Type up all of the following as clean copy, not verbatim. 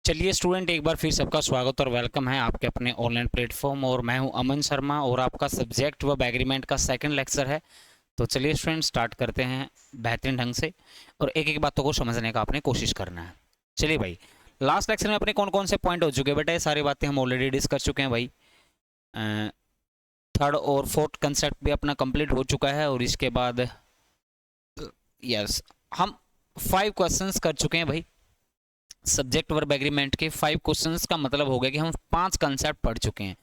चलिए स्टूडेंट, एक बार फिर सबका स्वागत और वेलकम है आपके अपने ऑनलाइन प्लेटफॉर्म। और मैं हूं अमन शर्मा और आपका सब्जेक्ट वर्ब एग्रीमेंट का सेकंड लेक्चर है। तो चलिए स्टूडेंट, स्टार्ट करते हैं बेहतरीन ढंग से और एक एक बातों को समझने का आपने कोशिश करना है। चलिए भाई, लास्ट लेक्चर में अपने कौन कौन से पॉइंट हो चुके हैं बेटा? ये सारी बातें हम ऑलरेडी डिस्कस चुके हैं भाई। थर्ड और फोर्थ कंसेप्ट भी अपना कंप्लीट हो चुका है और इसके बाद यस हम 5 क्वेश्चंस कर चुके हैं भाई। सब्जेक्ट वर्ब एग्रीमेंट के 5 क्वेश्चंस का मतलब हो गया कि हम 5 कंसेप्ट पढ़ चुके हैं।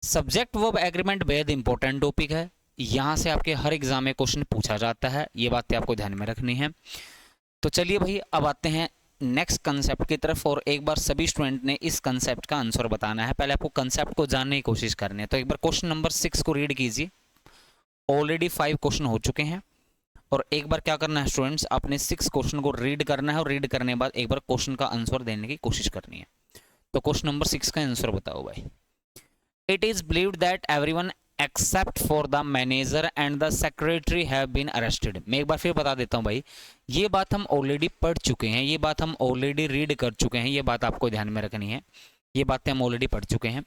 सब्जेक्ट वर्ब एग्रीमेंट बेहद इंपॉर्टेंट टॉपिक है, यहाँ से आपके हर एग्जाम में क्वेश्चन पूछा जाता है, ये बातें आपको ध्यान में रखनी है। तो चलिए भाई, अब आते हैं नेक्स्ट कंसेप्ट की तरफ और एक बार सभी स्टूडेंट ने इस कंसेप्ट का आंसर बताना है। पहले आपको कंसेप्ट को जानने की कोशिश करनी है। तो एक बार क्वेश्चन नंबर 6 को रीड कीजिए। ऑलरेडी 5 क्वेश्चन हो चुके हैं और एक बार क्या करना है स्टूडेंट्स, आपने 6 क्वेश्चन को रीड करना है और रीड करने के बाद एक बार क्वेश्चन का आंसर देने की कोशिश करनी है। तो क्वेश्चन नंबर 6 का आंसर बताओ भाई। It is believed that everyone except for the manager and the secretary have been arrested. मैं एक बार फिर बता देता हूं भाई, ये बात हम ऑलरेडी पढ़ चुके हैं, ये बात हम ऑलरेडी रीड कर चुके हैं, ये बात आपको ध्यान में रखनी है। ये बातें हम ऑलरेडी पढ़ चुके हैं।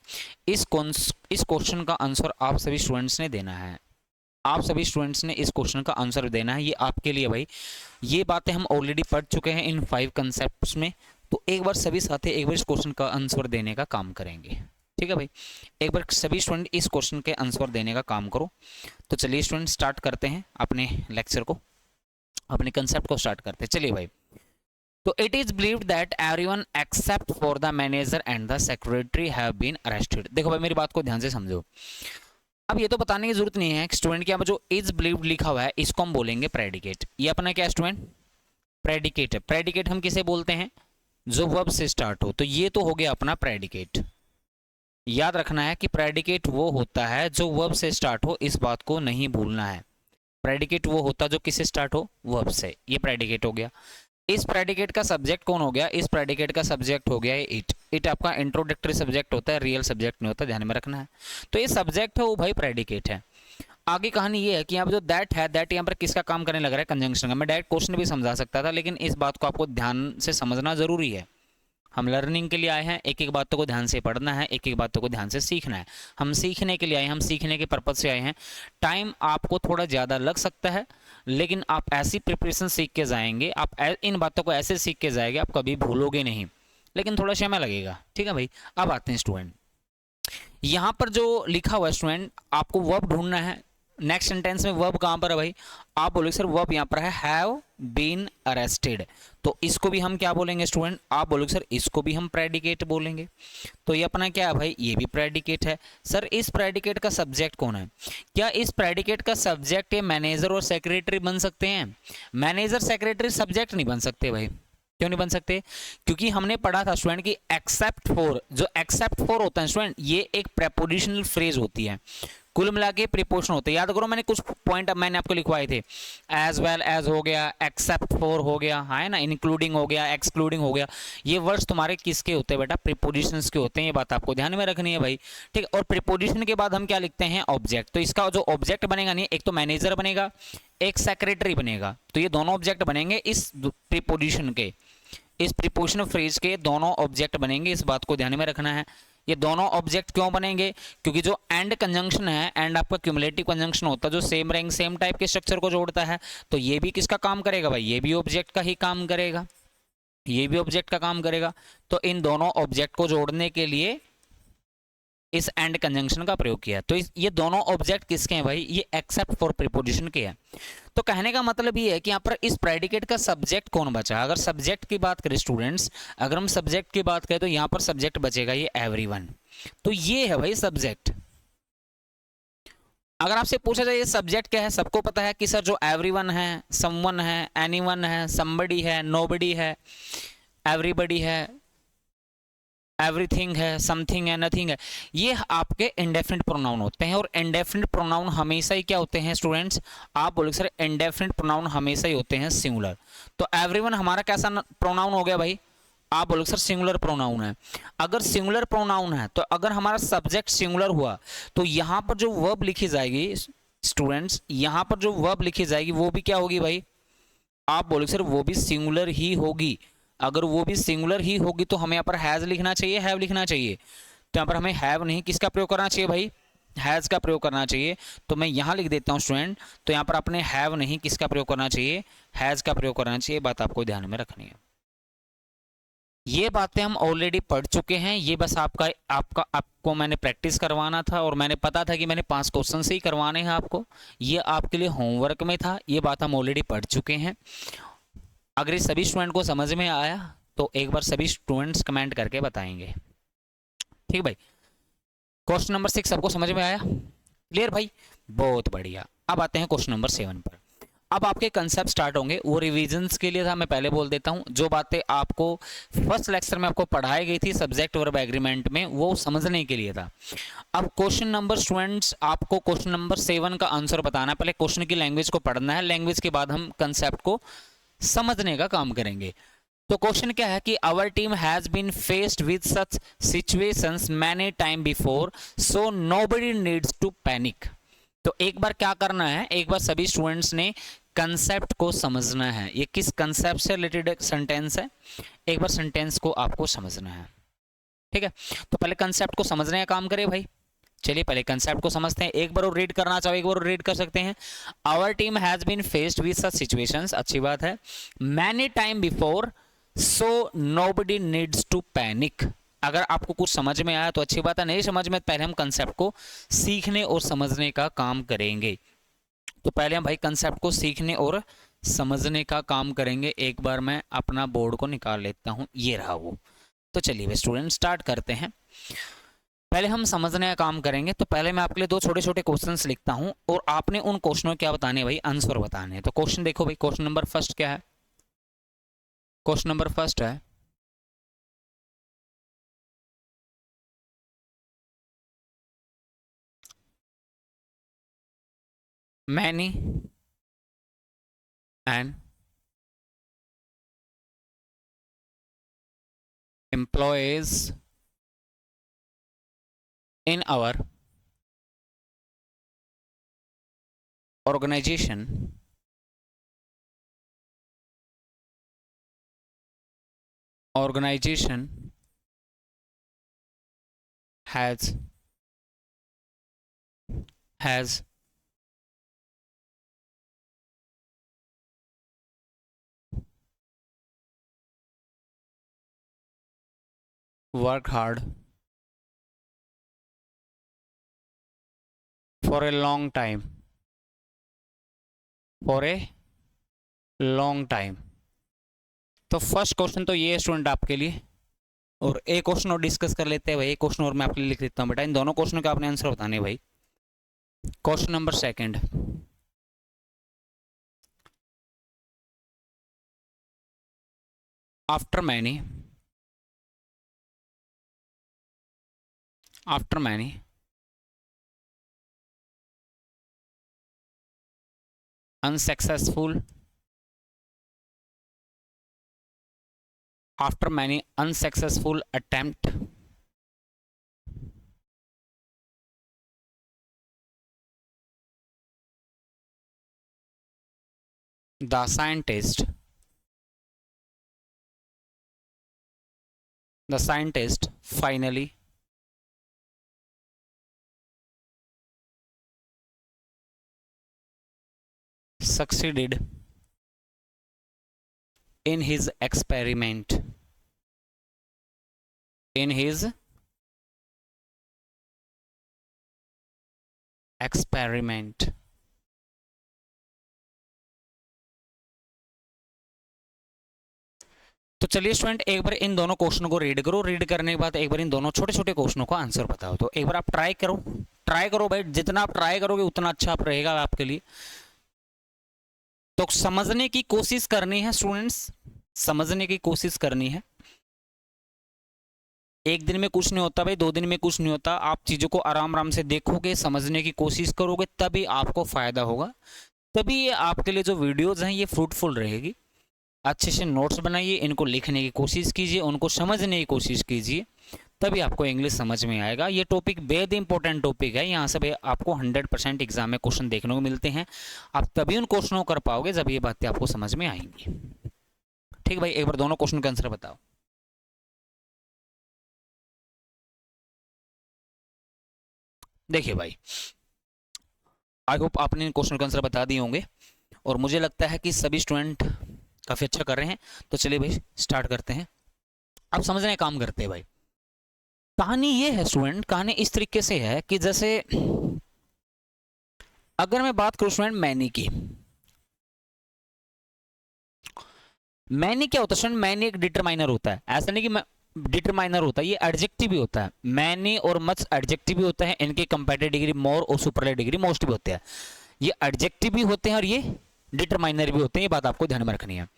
इस क्वेश्चन का आंसर आप सभी स्टूडेंट्स ने देना है। आप सभी स्टूडेंट्स ने इस क्वेश्चन का आंसर देना है, ये आपके लिए भाई। ये बातें हम ऑलरेडी पढ़ चुके हैं इन 5 कंसेप्ट्स में। तो एक बार सभी साथी एक बार इस क्वेश्चन का आंसर देने का काम करेंगे, ठीक है भाई। एक बार सभी स्टूडेंट इस क्वेश्चन के आंसर देने का काम करो। तो चलिए स्टूडेंट, स्टार्ट करते हैं अपने लेक्चर को, अपने कंसेप्ट को स्टार्ट करते हैं। चलिए भाई, तो it is believed that everyone except for the manager and the secretary have been arrested. देखो भाई, मेरी बात को ध्यान से समझो। अब ये तो बताने की जरूरत नहीं है स्टूडेंट कि यहाँ पर जो इज बिलीव्ड लिखा हुआ है इसको हम बोलेंगे प्रेडिकेट। ये अपना क्या स्टूडेंट? प्रेडिकेट है। प्रेडिकेट हम किसे बोलते हैं? जो वर्ब से स्टार्ट हो। तो ये तो हो गया अपना प्रेडिकेट। याद रखना है कि प्रेडिकेट वो होता है जो वर्ब से स्टार्ट हो, इस बात को नहीं भूलना है। प्रेडिकेट वो होता है जो किससे स्टार्ट हो? वर्ब से। ये प्रेडिकेट हो गया। इस प्रेडिकेट का सब्जेक्ट कौन हो गया? इस प्रेडिकेट का सब्जेक्ट हो गया इट। इट आपका इंट्रोडक्टरी सब्जेक्ट होता है, रियल सब्जेक्ट नहीं होता, ध्यान में रखना है। तो ये सब्जेक्ट है वो भाई प्रेडिकेट है। आगे कहानी ये है कि यहाँ पर जो दैट है, दैट यहाँ पर किसका काम करने लग रहा है? कंजंक्शन का। मैं डायरेक्ट क्वेश्चन भी समझा सकता था, लेकिन इस बात को आपको ध्यान से समझना जरूरी है। हम लर्निंग के लिए आए हैं, एक एक बातों को ध्यान से पढ़ना है, एक एक बातों को ध्यान से सीखना है। हम सीखने के लिए आए हैं, हम सीखने के पर्पज से आए हैं। टाइम आपको थोड़ा ज़्यादा लग सकता है, लेकिन आप ऐसी प्रिपरेशन सीख के जाएंगे, आप इन बातों को ऐसे सीख के जाएंगे, आप कभी भूलोगे नहीं, लेकिन थोड़ा समय लगेगा, ठीक है भाई। अब आते हैं स्टूडेंट, यहाँ पर जो लिखा हुआ है स्टूडेंट, आपको वर्ब ढूंढना है। नेक्स्ट सेंटेंस में वर्ब कहाँ पर है भाई? आप बोलोगे सर वर्ब यहाँ पर है हैव बीन अरेस्टेड। तो इसको भी हम क्या बोलेंगे स्टूडेंट? आप बोलोगे सर इसको भी हम प्रेडिकेट बोलेंगे। तो ये अपना क्या है भाई? ये भी प्रेडिकेट है। सर इस प्रेडिकेट का सब्जेक्ट कौन है? क्या इस प्रेडिकेट का सब्जेक्ट ये मैनेजर और सेक्रेटरी बन सकते हैं? मैनेजर सेक्रेटरी सब्जेक्ट नहीं बन सकते भाई। क्यों नहीं बन सकते? क्योंकि हमने पढ़ा था स्टूडेंट कि एक्सेप्ट फॉर, जो एक्सेप्ट फॉर होता है स्टूडेंट, ये एक प्रेपोजिशनल फ्रेज होती है। कुल मिला के प्रीपोजिशन होते हैं। याद करो, मैंने कुछ पॉइंट मैंने आपको लिखवाए थे। एज वेल एज हो गया, एक्सेप्ट फॉर हो गया, है ना, इंक्लूडिंग हो गया, एक्सक्लूडिंग हो गया। ये वर्ड्स तुम्हारे किसके होते हैं बेटा? प्रीपोजिशंस के होते हैं। ये बात आपको ध्यान में रखनी है भाई, ठीक है। और प्रीपोजिशन के बाद हम क्या लिखते हैं? ऑब्जेक्ट। तो इसका जो ऑब्जेक्ट बनेगा नहीं, एक तो मैनेजर बनेगा, एक सेक्रेटरी बनेगा। तो ये दोनों ऑब्जेक्ट बनेंगे इस प्रीपोजिशन के, इस प्रीपोजिशन फ्रेज के दोनों ऑब्जेक्ट बनेंगे। इस बात को ध्यान में रखना है। ये दोनों ऑब्जेक्ट क्यों बनेंगे? क्योंकि जो एंड कंजंक्शन है, एंड आपका क्यूमुलेटिव कंजंक्शन होता है, जो सेम रैंक सेम टाइप के स्ट्रक्चर को जोड़ता है, तो ये भी किसका काम करेगा भाई? ये भी ऑब्जेक्ट का ही काम करेगा, ये भी ऑब्जेक्ट का काम करेगा। तो इन दोनों ऑब्जेक्ट को जोड़ने के लिए इस एंड कंजंक्शन का प्रयोग किया। तो ये दोनों ऑब्जेक्ट किसके हैं भाई? ये एक्सेप्ट फॉर प्रीपोजिशन के हैं। तो कहने का मतलब ये है कि यहाँ पर इस प्रेडिकेट का सब्जेक्ट कौन बचा? अगर सब्जेक्ट की बात करें स्टूडेंट्स, अगर हम सब्जेक्ट की बात करें तो यहाँ पर सब्जेक्ट बचेगा ये एवरीवन। तो ये है भाई सब्जेक्ट। अगर आपसे पूछा जाए ये सब्जेक्ट क्या है, सबको पता है कि सर जो एवरीवन है, समवन है, एनीवन है, समबडी है, नोबडी है, एवरीबडी है, एवरीथिंग है, समथिंग है, नथिंग है, ये आपके इंडेफिनिट प्रोनाउन होते हैं। और इंडेफिनिट प्रोनाउन हमेशा ही क्या होते हैं स्टूडेंट्स? आप बोलोगे सर इंडेफिनिट प्रोनाउन हमेशा ही होते हैं सिंगुलर। तो एवरीवन हमारा कैसा प्रोनाउन हो गया भाई? आप बोलोगे सर सिंगुलर प्रोनाउन है। अगर सिंगुलर प्रोनाउन है तो अगर हमारा सब्जेक्ट सिंगुलर हुआ तो यहाँ पर जो वर्ब लिखी जाएगी स्टूडेंट्स, यहाँ पर जो वर्ब लिखी जाएगी वो भी क्या होगी भाई? आप बोलोगे सर वो भी सिंगुलर ही होगी। अगर वो भी सिंगुलर ही होगी तो हमें यहाँ पर हैज़ लिखना चाहिए, हैव लिखना चाहिए। तो यहाँ पर हमें हैव नहीं किसका प्रयोग करना चाहिए भाई, हैज़ का प्रयोग करना चाहिए। तो मैं यहाँ लिख देता हूँ स्टूडेंट, तो यहाँ पर अपने हैव नहीं किसका प्रयोग करना चाहिए, हैज़ का प्रयोग करना चाहिए। बात आपको ध्यान में रखनी है। ये बातें हम ऑलरेडी पढ़ चुके हैं, ये बस आपको मैंने प्रैक्टिस करवाना था, और मैंने पता था कि मैंने 5 क्वेश्चन से ही करवाने हैं आपको, ये आपके लिए होमवर्क में था। ये बात हम ऑलरेडी पढ़ चुके हैं। अगर ये सभी स्टूडेंट को समझ में आया तो एक बार सभी स्टूडेंट्स कमेंट करके बताएंगे। ठीक भाई, क्वेश्चन नंबर 6 सबको समझ में आया, क्लियर भाई, बहुत बढ़िया। अब आते हैं क्वेश्चन नंबर 7 पर। अब आपके कंसेप्ट स्टार्ट होंगे, वो रिवीजन्स के लिए था, मैं पहले बोल देता हूं। जो बातें आपको फर्स्ट लेक्चर में आपको पढ़ाई गई थी सब्जेक्ट वर्ब एग्रीमेंट में, वो समझने के लिए था। अब क्वेश्चन नंबर स्टूडेंट्स, आपको क्वेश्चन नंबर 7 का आंसर बताना है। पहले क्वेश्चन की लैंग्वेज को पढ़ना है, लैंग्वेज के बाद हम कंसेप्ट को समझने का काम करेंगे। तो क्वेश्चन क्या है कि our team has been faced with such situations many time before, so nobody needs to panic. तो एक बार क्या करना है, एक बार सभी स्टूडेंट्स ने कंसेप्ट को समझना है। ये किस कंसेप्ट से रिलेटेड सेंटेंस है, एक बार सेंटेंस को आपको समझना है। ठीक है, तो पहले कंसेप्ट को समझने का काम करें भाई। चलिए पहले कंसेप्ट को समझते हैं। एक बार और रीड करना चाहो एक बार और रीड कर सकते हैं। Our team has been faced with such situations, अच्छी बात है, many time before, so nobody needs to panic. अगर आपको कुछ समझ में आया तो अच्छी बात है, नहीं समझ में पहले हम कंसेप्ट को सीखने और समझने का काम करेंगे। तो पहले हम भाई कंसेप्ट को सीखने और समझने का काम करेंगे। एक बार मैं अपना बोर्ड को निकाल लेता हूं, ये रहा वो। तो चलिए स्टूडेंट स्टार्ट करते हैं। पहले हम समझने का काम करेंगे। तो पहले मैं आपके लिए 2 छोटे छोटे क्वेश्चंस लिखता हूं, और आपने उन क्वेश्चनों क्या बताने भाई, आंसर बताने हैं। तो क्वेश्चन देखो भाई, क्वेश्चन नंबर फर्स्ट क्या है, क्वेश्चन नंबर फर्स्ट है, many and employees in our organization has worked hard for a long time, for a long time। तो फर्स्ट क्वेश्चन तो ये है स्टूडेंट आपके लिए, और एक क्वेश्चन और डिस्कस कर लेते हैं भाई। एक क्वेश्चन और मैं आपके लिए लिख देता हूँ बेटा, इन दोनों क्वेश्चनों का आपने आंसर बताने भाई। Question number second, after many unsuccessful attempt, the scientist finally succeeded in his experiment, तो चलिए स्टूडेंट एक बार इन दोनों क्वेश्चनों को रीड करो, रीड करने के बाद एक बार इन दोनों छोटे छोटे क्वेश्चनों का आंसर बताओ। तो एक बार आप ट्राई करो भाई, जितना आप ट्राई करोगे उतना अच्छा आप रहेगा आपके लिए। तो समझने की कोशिश करनी है स्टूडेंट्स, समझने की कोशिश करनी है। एक दिन में कुछ नहीं होता भाई, 2 दिन में कुछ नहीं होता। आप चीज़ों को आराम आराम से देखोगे, समझने की कोशिश करोगे, तभी आपको फायदा होगा, तभी ये आपके लिए जो वीडियोज हैं ये फ्रूटफुल रहेगी। अच्छे से नोट्स बनाइए, इनको लिखने की कोशिश कीजिए, उनको समझने की कोशिश कीजिए, तभी आपको इंग्लिश समझ में आएगा। ये टॉपिक बेहद इंपॉर्टेंट टॉपिक है, यहाँ से आपको 100% एग्जाम में क्वेश्चन देखने को मिलते हैं। आप तभी उन क्वेश्चनों को कर पाओगे जब ये बातें आपको समझ में आएंगी। ठीक भाई, एक बार दोनों क्वेश्चन का आंसर बताओ। देखिए भाई, आई होप आपने क्वेश्चन का आंसर बता दिए होंगे और मुझे लगता है कि सभी स्टूडेंट काफ़ी अच्छा कर रहे हैं। तो चलिए भाई स्टार्ट करते हैं। अब समझने का काम करते हैं भाई। कहानी ये है स्टूडेंट, कहानी इस तरीके से है कि जैसे अगर मैं बात करूं स्टूडेंट मैनी की, मैनी क्या होता है स्टूडेंट? मैनी एक डिटरमाइनर होता है, ऐसा नहीं कि डिटरमाइनर होता है, ये एडजेक्टिव भी होता है। मैनी और मच एडजेक्टिव भी होता है, इनके कंपैरेटिव डिग्री मोर और सुपरलेटिव डिग्री मोस्ट भी होते हैं। ये एडजेक्टिव भी होते हैं और ये डिटरमाइनर भी होते हैं, ये बात आपको ध्यान में रखनी है।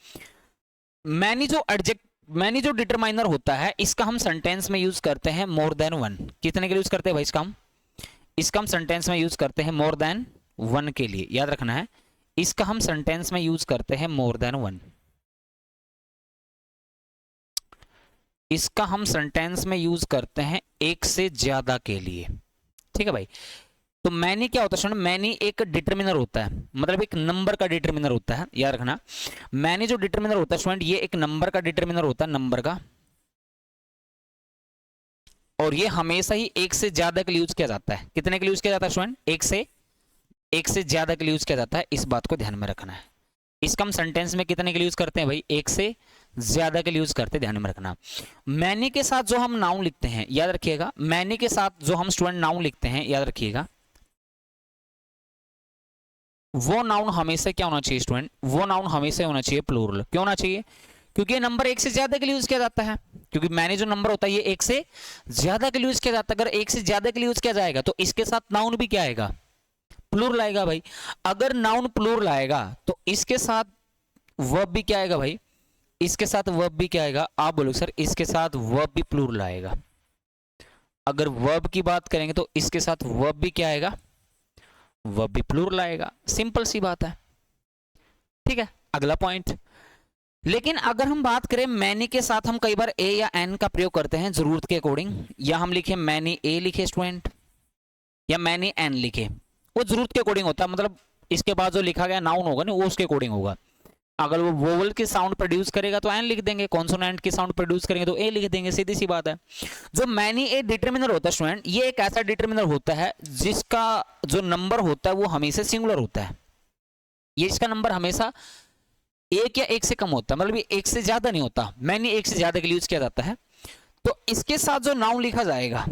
मैनी जो डिटरमाइनर होता है, इसका हम सेंटेंस में यूज करते हैं मोर देन वन। कितने के लिए यूज करते हैं भाई इसका हम सेंटेंस में यूज करते हैं मोर देन वन के लिए, याद रखना है। इसका हम सेंटेंस में यूज करते हैं मोर देन वन। इसका हम सेंटेंस में यूज करते हैं एक से ज्यादा के लिए, ठीक है भाई। तो मैनी क्या होता है? मैनी एक डिटरमिनर होता है, मतलब एक नंबर का डिटरमिनर होता है, याद रखना। मैनी जो डिटरमिनर होता है स्टूडेंट, ये एक नंबर का डिटरमिनर होता है, नंबर का, और ये हमेशा ही एक से ज्यादा के लिए यूज किया जाता है। कितने के लिए यूज किया जाता है स्टूडेंट? एक से ज्यादा के लिए यूज किया जाता है, इस बात को ध्यान में रखना है। इसका हम सेंटेंस में कितने के लिए यूज करते हैं भाई? एक से ज्यादा के लिए यूज करते हैं, ध्यान में रखना। मैनी के साथ जो हम नाउन लिखते हैं, याद रखिएगा, मैनी के साथ जो हम स्टूडेंट नाउन लिखते हैं, याद रखिएगा, वो नाउन हमेशा क्या होना चाहिए स्टूडेंट? वो नाउन हमेशा होना चाहिए प्लूरल। क्यों होना चाहिए? क्योंकि ये नंबर एक से ज्यादा के लिए यूज किया जाता है, क्योंकि मैंने जो नंबर होता है ये एक से ज्यादा के लिए यूज किया जाता है। अगर एक से ज्यादा के लिए यूज किया जाएगा तो इसके साथ नाउन भी क्या आएगा? प्लूरल आएगा भाई। अगर नाउन प्लूरल आएगा तो इसके साथ वर्ब भी क्या आएगा भाई? इसके साथ वर्ब भी क्या आएगा? आप बोलो सर, इसके साथ वर्ब भी प्लूरल आएगा। अगर वर्ब की बात करेंगे तो इसके साथ वर्ब भी क्या आएगा? वर्ब भी प्लूरल आएगा। सिंपल सी बात है, ठीक है। अगला पॉइंट, लेकिन अगर हम बात करें मैनी के साथ, हम कई बार ए या एन का प्रयोग करते हैं जरूरत के अकॉर्डिंग, या हम लिखे मैनी ए लिखे स्टूडेंट, या मैनी एन लिखे, वो जरूरत के अकॉर्डिंग होता है। मतलब इसके बाद जो लिखा गया नाउन होगा ना, वो उसके अकॉर्डिंग होगा। अगर वो वोवल की साउंड प्रोड्यूस करेगा तो एन लिख देंगे, कॉन्सोनेंट की साउंड प्रोड्यूस करेंगे तो ए लिख देंगे, सीधी सी बात है। जो मैनी ए डिटरमिनर होता है स्टूडेंट, ये एक ऐसा डिटरमिनर होता है जिसका जो नंबर होता है वो हमेशा सिंगुलर होता है। ये इसका नंबर हमेशा एक या एक से कम होता है, मतलब ये एक से ज्यादा नहीं होता। मैनी एक से ज्यादा के लिए यूज किया जाता है। तो इसके साथ जो नाउन लिखा जाएगा,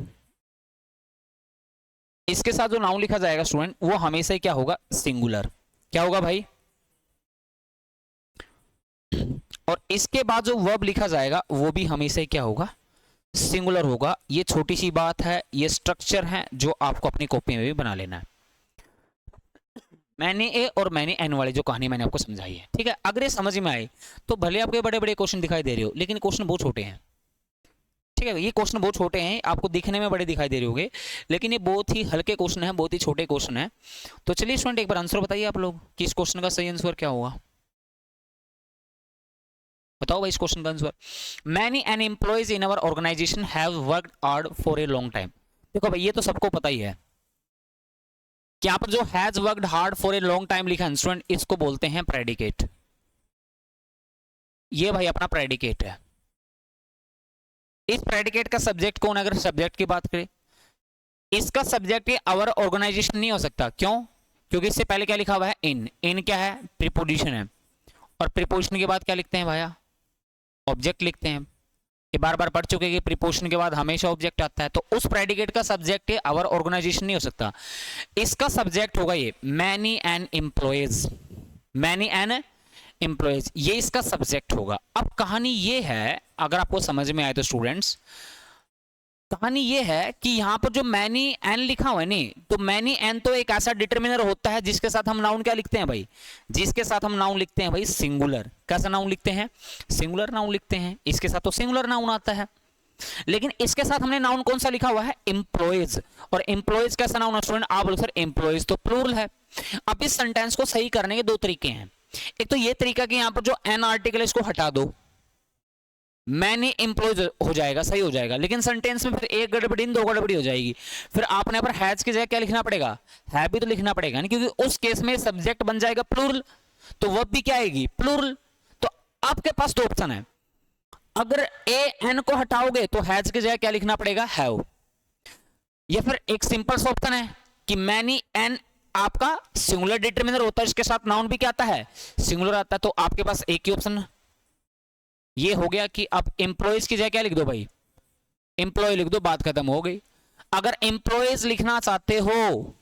इसके साथ जो नाउन लिखा जाएगा स्टूडेंट, वो हमेशा क्या होगा? सिंगुलर। क्या होगा भाई? और इसके बाद जो वर्ब लिखा जाएगा वो भी हमेशा क्या होगा? सिंगुलर होगा। ये छोटी सी बात है, ये स्ट्रक्चर है जो आपको अपनी कॉपी में भी बना लेना है। मैंने ए और मैंने एन वाली जो कहानी मैंने आपको समझाई है, ठीक है। अगर ये समझ में आए तो भले आपके बड़े बड़े क्वेश्चन दिखाई दे रहे हो, लेकिन क्वेश्चन बहुत छोटे हैं, ठीक है। ये क्वेश्चन बहुत छोटे हैं, आपको दिखने में बड़े दिखाई दे रहे होंगे, लेकिन ये बहुत ही हल्के क्वेश्चन है, बहुत ही छोटे क्वेश्चन है। तो चलिए स्टूडेंट एक बार आंसर बताइए आप लोग कि इस क्वेश्चन का सही आंसर क्या होगा। बताओ भाई इस क्वेश्चन का answer. Many an employees in our organization have worked hard for a long time. देखो भाई ये तो सबको पता ही है कि यहाँ पर जो has worked hard for a long time लिखा है स्टूडेंट, इसको बोलते हैं प्रेडिकेट। ये भाई अपना प्रेडिकेट है। इस प्रेडिकेट का सब्जेक्ट कौन है? अगर सब्जेक्ट की बात करें, इसका सब्जेक्ट आवर ऑर्गेनाइजेशन नहीं हो सकता। क्यों? क्योंकि इससे पहले क्या लिखा हुआ है? इन। इन क्या है? प्रीपोजिशन है, और प्रीपोजिशन के बाद क्या लिखते हैं भैया? ऑब्जेक्ट लिखते हैं। ये बार बार पढ़ चुके हैं कि प्रीपोजिशन के बाद हमेशा ऑब्जेक्ट आता है। तो उस प्रेडिकेट का सब्जेक्ट आवर ऑर्गेनाइजेशन नहीं हो सकता, इसका सब्जेक्ट होगा ये many and employees. Many and employees, ये इसका सब्जेक्ट होगा। अब कहानी ये है, अगर आपको समझ में आए तो स्टूडेंट्स, कहानी ये है कि यहाँ पर जो मैनी एन लिखा हुआ है नहीं, तो मैनी एन तो एक ऐसा डिटरमिनर होता है जिसके साथ हम नाउन क्या लिखते हैं भाई? जिसके साथ हम नाउन लिखते हैं भाई सिंगुलर। कैसा नाउन लिखते हैं? सिंगुलर नाउन लिखते हैं। इसके साथ तो सिंगुलर नाउन आता है, लेकिन इसके साथ हमने नाउन कौन सा लिखा हुआ है? एम्प्लॉयज। और एम्प्लॉयज कैसा नाउन है स्टूडेंट? आप बोलो सर एम्प्लॉयज तो प्लूरल है। अब इस सेंटेंस को सही करने के दो तरीके हैं। एक तो ये तरीका कि यहाँ पर जो एन आर्टिकल है इसको हटा दो, मैनी एम्प्लॉयज हो जाएगा, सही हो जाएगा। लेकिन सेंटेंस में फिर एक गड़बड़ी दो गड़बड़ी हो जाएगी। फिर आपने पर हैज की जगह क्या लिखना पड़ेगा? है भी तो लिखना पड़ेगा नहीं, क्योंकि उस केस में सब्जेक्ट बन जाएगा प्लूरल, तो वर्ब भी क्या आएगी? प्लूरल। तो आपके पास दो ऑप्शन है, अगर ए एन को हटाओगे तो हैज की जगह क्या लिखना पड़ेगा, हैव, या फिर एक सिंपल सा ऑप्शन है कि मैनी एन आपका सिंगुलर डिटरमिनर होता है, इसके साथ नाउन भी क्या आता है, सिंगुलर आता है, तो आपके पास एक ही ऑप्शन ये हो गया कि अब एम्प्लॉयज की जगह क्या लिख दो भाई, एम्प्लॉय लिख दो, बात खत्म हो गई। अगर एम्प्लॉयज लिखना चाहते हो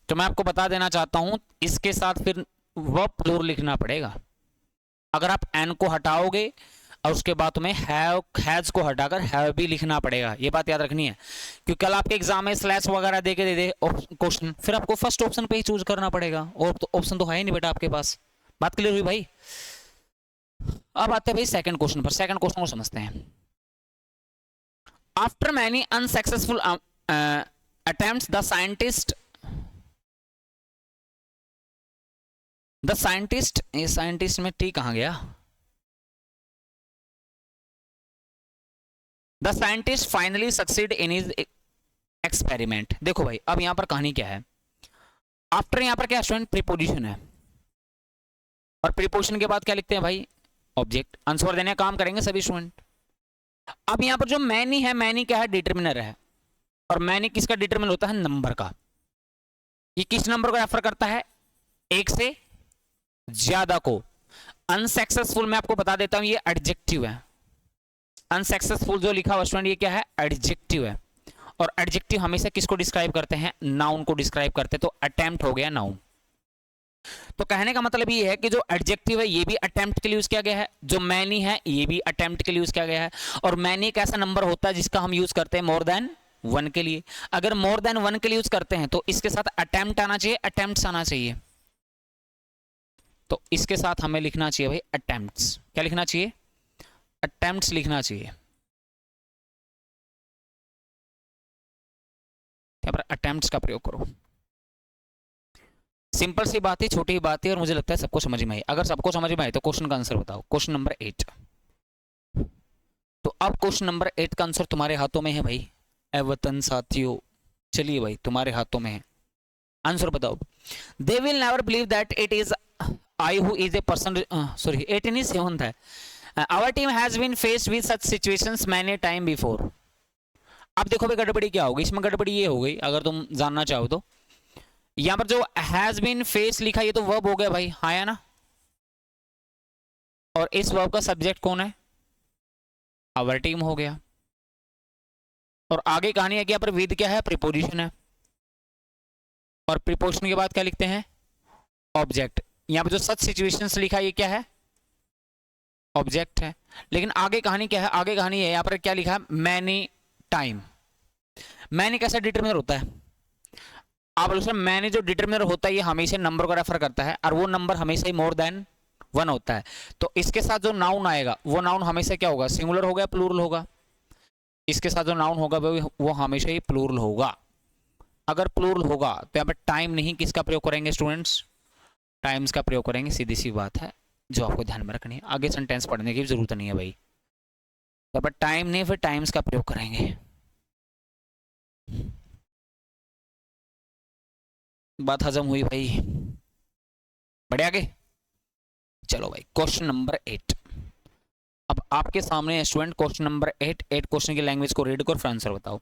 तो मैं आपको बता देना चाहता हूं, इसके साथ फिर वह प्लूरल लिखना पड़ेगा। अगर आप एन को हटाओगे और उसके बाद तुम्हें हैव हैज को हटाकर हैव भी लिखना पड़ेगा, ये बात याद रखनी है, क्योंकि कल आपके एग्जाम में स्लैश वगैरह दे के दे दे क्वेश्चन, फिर आपको फर्स्ट ऑप्शन पे ही चूज करना पड़ेगा, और तो ऑप्शन तो है ही नहीं बेटा आपके पास। बात क्लियर हुई भाई? अब आते हैं भाई सेकंड क्वेश्चन पर, सेकंड क्वेश्चन को समझते हैं। After many unsuccessful attempts the scientist, ये साइंटिस्ट में टी कहां गया, the scientist finally succeed in his experiment. देखो भाई अब यहां पर कहानी क्या है, आफ्टर यहां पर क्या स्टूडेंट प्रीपोजिशन है, और प्रीपोजिशन के बाद क्या लिखते हैं भाई, ऑब्जेक्ट। आंसर देने का काम करेंगे सभी स्टूडेंट। अब यहां पर जो मैनी है, मैनी क्या है, डिटरमिनर है, और मैनी किसका डिटरमिनर होता है, नंबर का। ये किस नंबर को रेफर करता है, एक से ज्यादा को। अनसक्सेसफुल मैं आपको बता देता हूं ये एडजेक्टिव है, अनसक्सेसफुल जो लिखा हुआ स्टूडेंट ये क्या है, एडजेक्टिव है, और एडजेक्टिव हमेशा किसको डिस्क्राइब करते हैं, नाउन को डिस्क्राइब करते हैं, तो अटेम्प्ट हो गया नाउन। तो कहने का मतलब ये है कि जो एडजेक्टिव है ये भी अटेम्प्ट के लिए यूज किया गया है, जो मैनी है ये भी अटेम्प्ट के लिए यूज किया गया है, और मैनी एक ऐसा नंबर होता है जिसका हम यूज करते हैं मोर देन वन के लिए। अगर मोर देन वन के लिए यूज करते हैं तो इसके साथ अटेम्प्ट आना चाहिए, अटेम्प्ट्स आना चाहिए, तो इसके साथ हमें लिखना चाहिए भाई अटेम्प्ट्स। क्या लिखना चाहिए, अटेम्प्ट्स लिखना चाहिए, यहाँ पर अटेम्प्ट्स का प्रयोग करो। सिंपल सी बात है, छोटी बात है, और मुझे लगता है सबको समझ में आई। अगर सबको समझ में आए तो क्वेश्चन का आंसर बताओ, क्वेश्चन नंबर 8। तो अब क्वेश्चन नंबर 8 का आंसर तुम्हारे हाथों में है भाई, ए वतन साथियों, चलिए भाई तुम्हारे हाथों में है, आंसर बताओ। They will never believe that it is I who is a person, sorry 18 is 7th है, our team has been faced with such situations many time before. अब देखो भाई गड़बड़ी क्या होगी इसमें, गड़बड़ी ये हो गई अगर तुम जानना चाहो तो, यहां पर जो हैज बीन फेस लिखा ये तो वर्ब हो गया भाई, हाँ या ना, और इस वर्ब का सब्जेक्ट कौन है, आवर टीम हो गया, और आगे कहानी है कि यहाँ पर विद क्या है, प्रीपोजिशन है, और प्रीपोजिशन के बाद क्या लिखते हैं, ऑब्जेक्ट। यहाँ पर जो सच सिचुएशंस लिखा है ये क्या है, ऑब्जेक्ट है। लेकिन आगे कहानी क्या है, आगे कहानी है यहाँ पर क्या लिखा है, मैनी टाइम। मैनी कैसा डिटरमिनर होता है, आप बोलो मैनी जो डिटरमिनर होता है ये हमेशा नंबर को रेफर करता है, और वो नंबर हमेशा ही मोर देन वन होता है, तो इसके साथ जो नाउन आएगा वो नाउन हमेशा क्या होगा, सिंगुलर होगा, प्लूरल होगा। इसके साथ जो नाउन होगा वो हमेशा ही प्लूरल होगा। अगर प्लूरल होगा तो यहाँ पर टाइम नहीं किसका प्रयोग करेंगे स्टूडेंट्स, टाइम्स का प्रयोग करेंगे, सीधी सी बात है जो आपको ध्यान में रखनी है। आगे सेंटेंस पढ़ने की जरूरत नहीं है भाई, यहाँ पर टाइम नहीं फिर टाइम्स का प्रयोग करेंगे। बात हजम हुई भाई, बढ़े आगे, चलो भाई क्वेश्चन नंबर 8। अब आपके सामने स्टूडेंट क्वेश्चन नंबर 8 क्वेश्चन की लैंग्वेज को रीड करो फिर आंसर बताओ।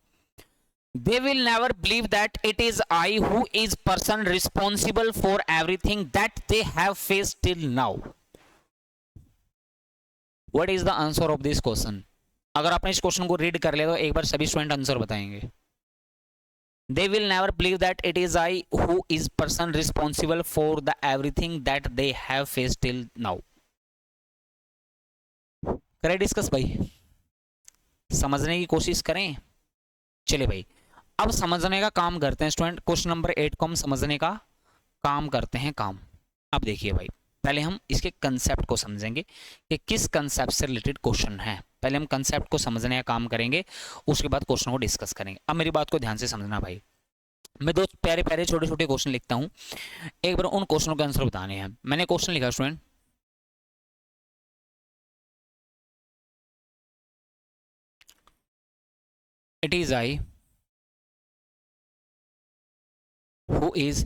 They will never believe that it is I who is person responsible for everything that they have faced till now. What is the answer of this question? अगर आपने इस question को read कर लिया तो एक बार सभी स्टूडेंट आंसर बताएंगे। They will never believe that it is I who is person responsible for the everything that they have faced till now. करें डिस्कस भाई, समझने की कोशिश करें। चलिए भाई अब समझने का काम करते हैं स्टूडेंट, क्वेश्चन नंबर 8 को हम समझने का काम करते हैं काम। अब देखिए भाई पहले हम इसके कंसेप्ट को समझेंगे कि किस कंसेप्ट से रिलेटेड क्वेश्चन है, पहले हम कंसेप्ट को समझने का काम करेंगे, उसके बाद क्वेश्चन को डिस्कस करेंगे। अब मेरी बात को ध्यान से समझना भाई, मैं दो प्यारे प्यारे छोटे छोटे क्वेश्चन लिखता हूं, एक बार उन क्वेश्चनों के आंसर बताने हैं। मैंने क्वेश्चन लिखा student, it is I who is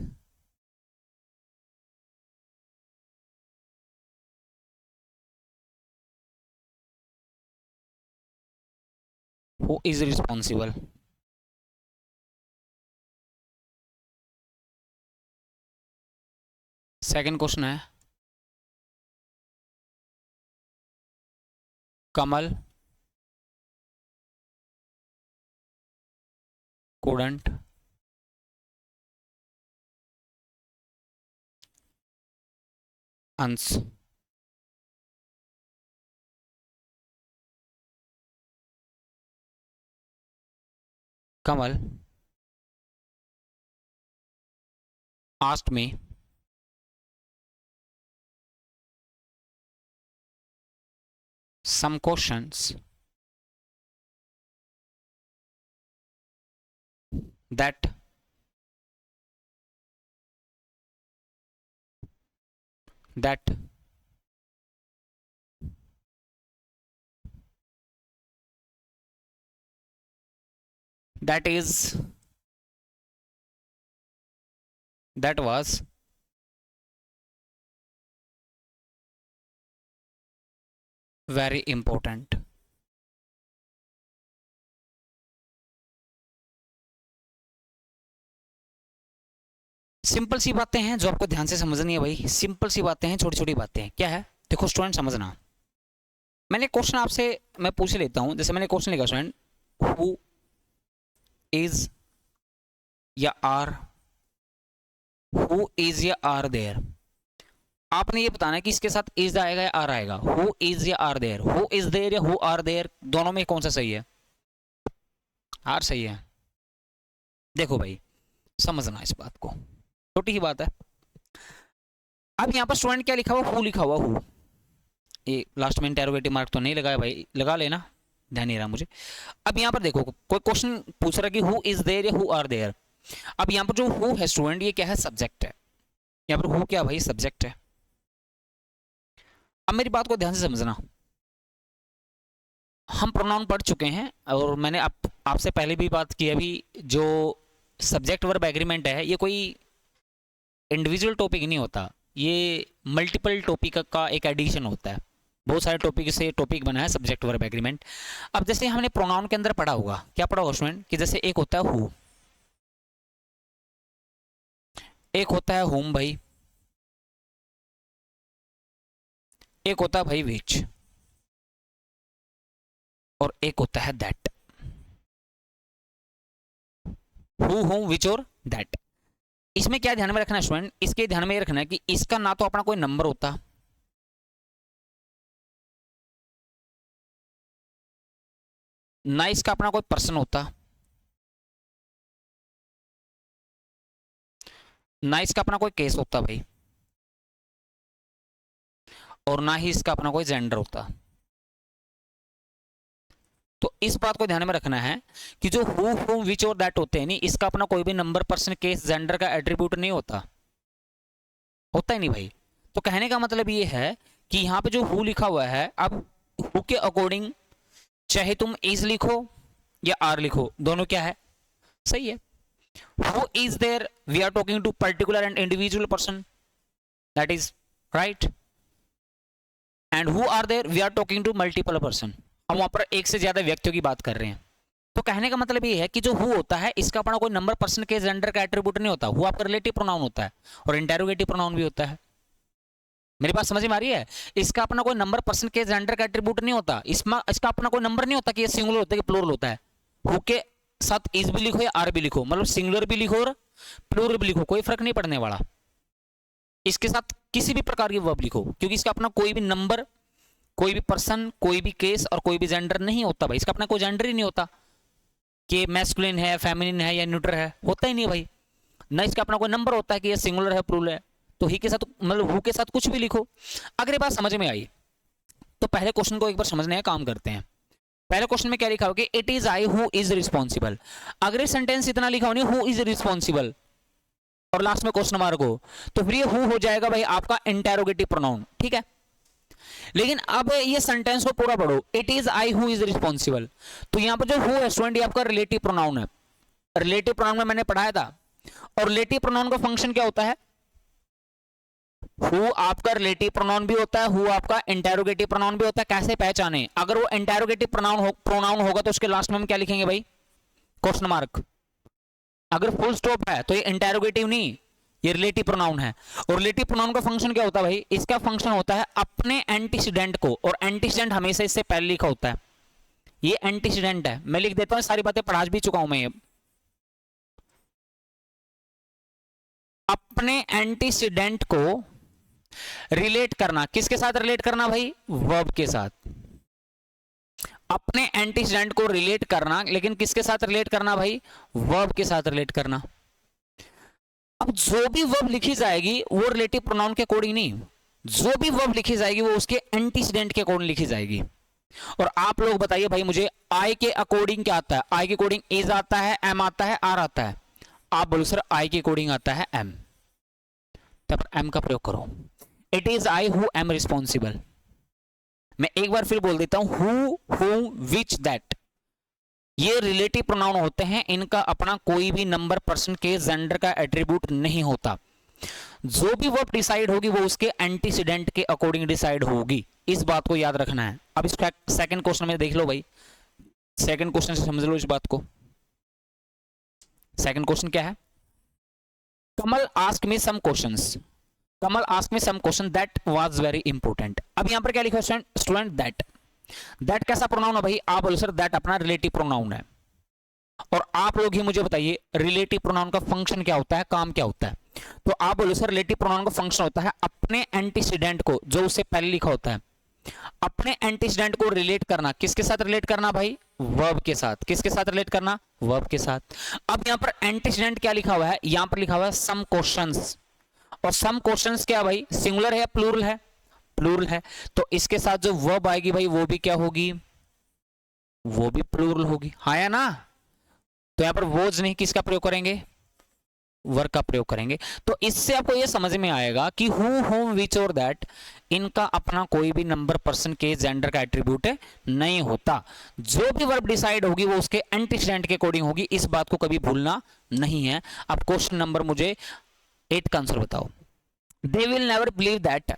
who is responsible. Second question है कमल couldn't ans Kamal asked me some questions that that was very important। Simple सी बातें हैं जो आपको ध्यान से समझनी है भाई, सिंपल सी बातें हैं, छोटी छोटी बातें हैं। क्या है, देखो स्टूडेंट समझना, मैंने क्वेश्चन आपसे मैं पूछ लेता हूं। जैसे मैंने क्वेश्चन लिखा स्टूडेंट, हु इज या आर, हु इज या आर देयर। आपने ये बताना है कि इसके साथ इज आएगा या आर आएगा। हु इज या are there, who is there या हु आर देयर, दोनों में कौन सा सही है? आर सही है। देखो भाई समझना इस बात को, छोटी ही बात है। अब यहां पर स्टूडेंट क्या लिखा हुआ, हु लिखा हुआ, हु। ये लास्ट में इंटरोगेटिव मार्क तो नहीं लगाया भाई, लगा लेना, ध्यान नहीं रहा मुझे। अब यहां पर देखो कोई क्वेश्चन पूछ रहा है कि हु इज देयर या हु आर देयर। अब यहां पर जो हु है स्टूडेंट, ये क्या है, सब्जेक्ट है। यहां पर हु क्या भाई, सब्जेक्ट है। अब मेरी बात को ध्यान से समझना, हम प्रोनाउन पढ़ चुके हैं और मैंने आपसे पहले भी बात की। अभी जो सब्जेक्ट वर्ब एग्रीमेंट है, ये कोई इंडिविजुअल टॉपिक नहीं होता, ये मल्टीपल टॉपिक का एक एडिशन होता है। बहुत सारे टॉपिक से टॉपिक बना है सब्जेक्ट वर्ब एग्रीमेंट। अब जैसे हमने प्रोनाउन के अंदर पढ़ा होगा, क्या पढ़ा होगा स्टूडेंट, कि जैसे एक होता है हु, एक होता है हुम भाई, एक होता है भाई विच, और एक होता है दैट। हु, हुम, विच और दैट। इसमें क्या ध्यान में रखना है स्टूडेंट, इसके ध्यान में रखना है कि इसका ना तो अपना कोई नंबर होता, ना इसका अपना कोई पर्सन होता, ना इसका अपना कोई केस होता भाई, और ना ही इसका अपना कोई जेंडर होता। तो इस बात को ध्यान में रखना है कि जो हु, हुम, विच और दैट होते हैं नहीं, इसका अपना कोई भी नंबर, पर्सन, केस, जेंडर का एट्रीब्यूट नहीं होता, होता ही नहीं भाई। तो कहने का मतलब ये है कि यहाँ पे जो हु लिखा हुआ है, अब हु के अकॉर्डिंग चाहे तुम इज लिखो या आर लिखो, दोनों क्या है, सही है। Who is there, we are talking to particular and individual person, that is right. And who are there, we are talking to multiple person, हम वहां पर एक से ज्यादा व्यक्तियों की बात कर रहे हैं। तो कहने का मतलब ये है कि जो हु होता है, इसका अपना कोई नंबर, पर्सन, केस, जेंडर का एट्रीब्यूट नहीं होता। हु आपका रिलेटिव प्रोनाउन होता है और इंटेरोगेटिव प्रोनाउन भी होता है। मेरी बात समझ में आ रही है? इसका अपना कोई नंबर, पर्सन, केस, जेंडर का एट्रीब्यूट नहीं होता। इसका अपना कोई नंबर नहीं होता कि ये सिंगुलर होता है कि प्लूरल होता है। हु के साथ इज भी लिखो या आर भी लिखो, मतलब सिंगुलर भी लिखो और प्लूरल भी लिखो, कोई फर्क नहीं पड़ने वाला। इसके साथ किसी भी प्रकार की वर्ब लिखो, क्योंकि इसका अपना कोई भी नंबर, कोई भी पर्सन, कोई भी केस और कोई भी जेंडर नहीं होता भाई। इसका अपना कोई जेंडर ही नहीं होता कि मैस्कुलिन है, फेमिनिन है या न्यूट्रल है, होता ही नहीं भाई। ना इसका अपना कोई नंबर होता है कि ये सिंगुलर है, प्लूरल है। तो ही के साथ, मतलब हु के साथ कुछ भी लिखो। अगर ये बात समझ में आई तो पहले क्वेश्चन को एक बार समझने का काम करते हैं। पहले क्वेश्चन में क्या लिखा हो कि it is I who is responsible. अगर ये सेंटेंस इतना लिखा हो नहीं, हु इज रिस्पॉन्सिबल, और लास्ट में क्वेश्चन मार्क हो, तो फिर ये हु हो जाएगा भाई आपका इंटेरोगेटिव प्रोनाउन, ठीक है। लेकिन अब ये सेंटेंस को पूरा पढ़ो, it is I who is responsible. तो यहां पर जो हु है स्टूडेंट, ये आपका रिलेटिव प्रोनाउन है। रिलेटिव प्रोनाउन में मैंने पढ़ाया था, और रिलेटिव प्रोनाउन का फंक्शन क्या होता है, हु आपका रिलेटिव प्रोनाउन भी होता है, हु आपका इंटेरोगेटिव प्रोनाउन भी होता है। कैसे पहचाने? अगर वो इंटेरोगेटिव प्रोनाउन होगा तो उसके लास्ट में हम क्या लिखेंगे भाई? Question mark. अगर फुल स्टॉप है तो ये इंटेरोगेटिव नहीं, ये रिलेटिव प्रोनाउन है। और रिलेटिव प्रोनाउन का फंक्शन क्या होता है भाई? इसका फंक्शन होता है अपने एंटीसीडेंट को, और एंटीसीडेंट हमेशा इससे पहले लिखा होता है। ये एंटीसीडेंट है, मैं लिख देता हूं, सारी बातें पढ़ा भी चुका हूं मैं। अपने एंटीसीडेंट को रिलेट करना, किसके साथ रिलेट करना भाई? वर्ब के साथ। अपने एंटीसीडेंट को रिलेट करना, लेकिन किसके साथ रिलेट करना भाई? वर्ब के साथ रिलेट करना। अब जो भी वर्ब लिखी जाएगी वो रिलेटिव प्रोनाउन के अकॉर्डिंग नहीं, जो भी वर्ब लिखी जाएगी वो उसके एंटीसीडेंट के अकॉर्डिंग लिखी जाएगी। और आप लोग बताइए भाई मुझे, आई के अकॉर्डिंग क्या आता है? आई के अकॉर्डिंग इज आता है, एम आता है, आर आता है। आप बोलो सर आई के अकॉर्डिंग आता है एम, तब एम का प्रयोग करो। It is I who am responsible. मैं एक बार फिर बोल देता हूं, हु, हुम, विच, दैट, ये रिलेटिव प्रोनाउन होते हैं। इनका अपना कोई भी नंबर, पर्सन के, जेंडर का एट्रीब्यूट नहीं होता। जो भी वर्ब डिसाइड होगी वो उसके एंटीसीडेंट के अकॉर्डिंग डिसाइड होगी, इस बात को याद रखना है। अब इस सेकंड क्वेश्चन में देख लो भाई, सेकंड क्वेश्चन से समझ लो इस बात को। सेकंड क्वेश्चन क्या है? Kamal ask me some questions, Kamal ask me some question that was very important. अब यहां पर क्या लिखा है स्टूडेंट? दैट। दैट कैसा प्रोनाउन है भाई? आप बोलो सर दैट अपना रिलेटिव प्रोनाउन है। और आप लोग ही मुझे बताइए रिलेटिव प्रोनाउन का फंक्शन क्या होता है, काम क्या होता है? तो आप बोलो सर रिलेटिव प्रोनाउन का फंक्शन होता है अपने एंटीसीडेंट को, जो उससे पहले लिखा होता है, अपने एंटीसीडेंट को रिलेट करना। किसके साथ रिलेट करना भाई? वर्ब के साथ। किसके साथ रिलेट करना? वर्ब के साथ। अब यहां पर एंटीसीडेंट क्या लिखा हुआ है? यहां पर लिखा हुआ है सम क्वेश्चंस। और सम क्वेश्चंस क्या भाई? सिंगुलर है या प्लूरल है? प्लूरल है। तो इसके साथ जो वर्ब आएगी भाई वो भी क्या होगी? वो भी प्लूरल होगी, हाँ या ना? तो यहां पर वोज नहीं, किसका प्रयोग करेंगे? वर्ग का प्रयोग करेंगे। तो इससे आपको यह समझ में आएगा कि हु, होम, विच और दैट, इनका अपना कोई भी नंबर, पर्सन के, जेंडर का एट्रीब्यूट नहीं होता। जो भी वर्ब डिसाइड होगी वो उसके एंटीसीडेंट के अकॉर्डिंग होगी, इस बात को कभी भूलना नहीं है। अब क्वेश्चन नंबर मुझे 8 का आंसर बताओ। They will never believe that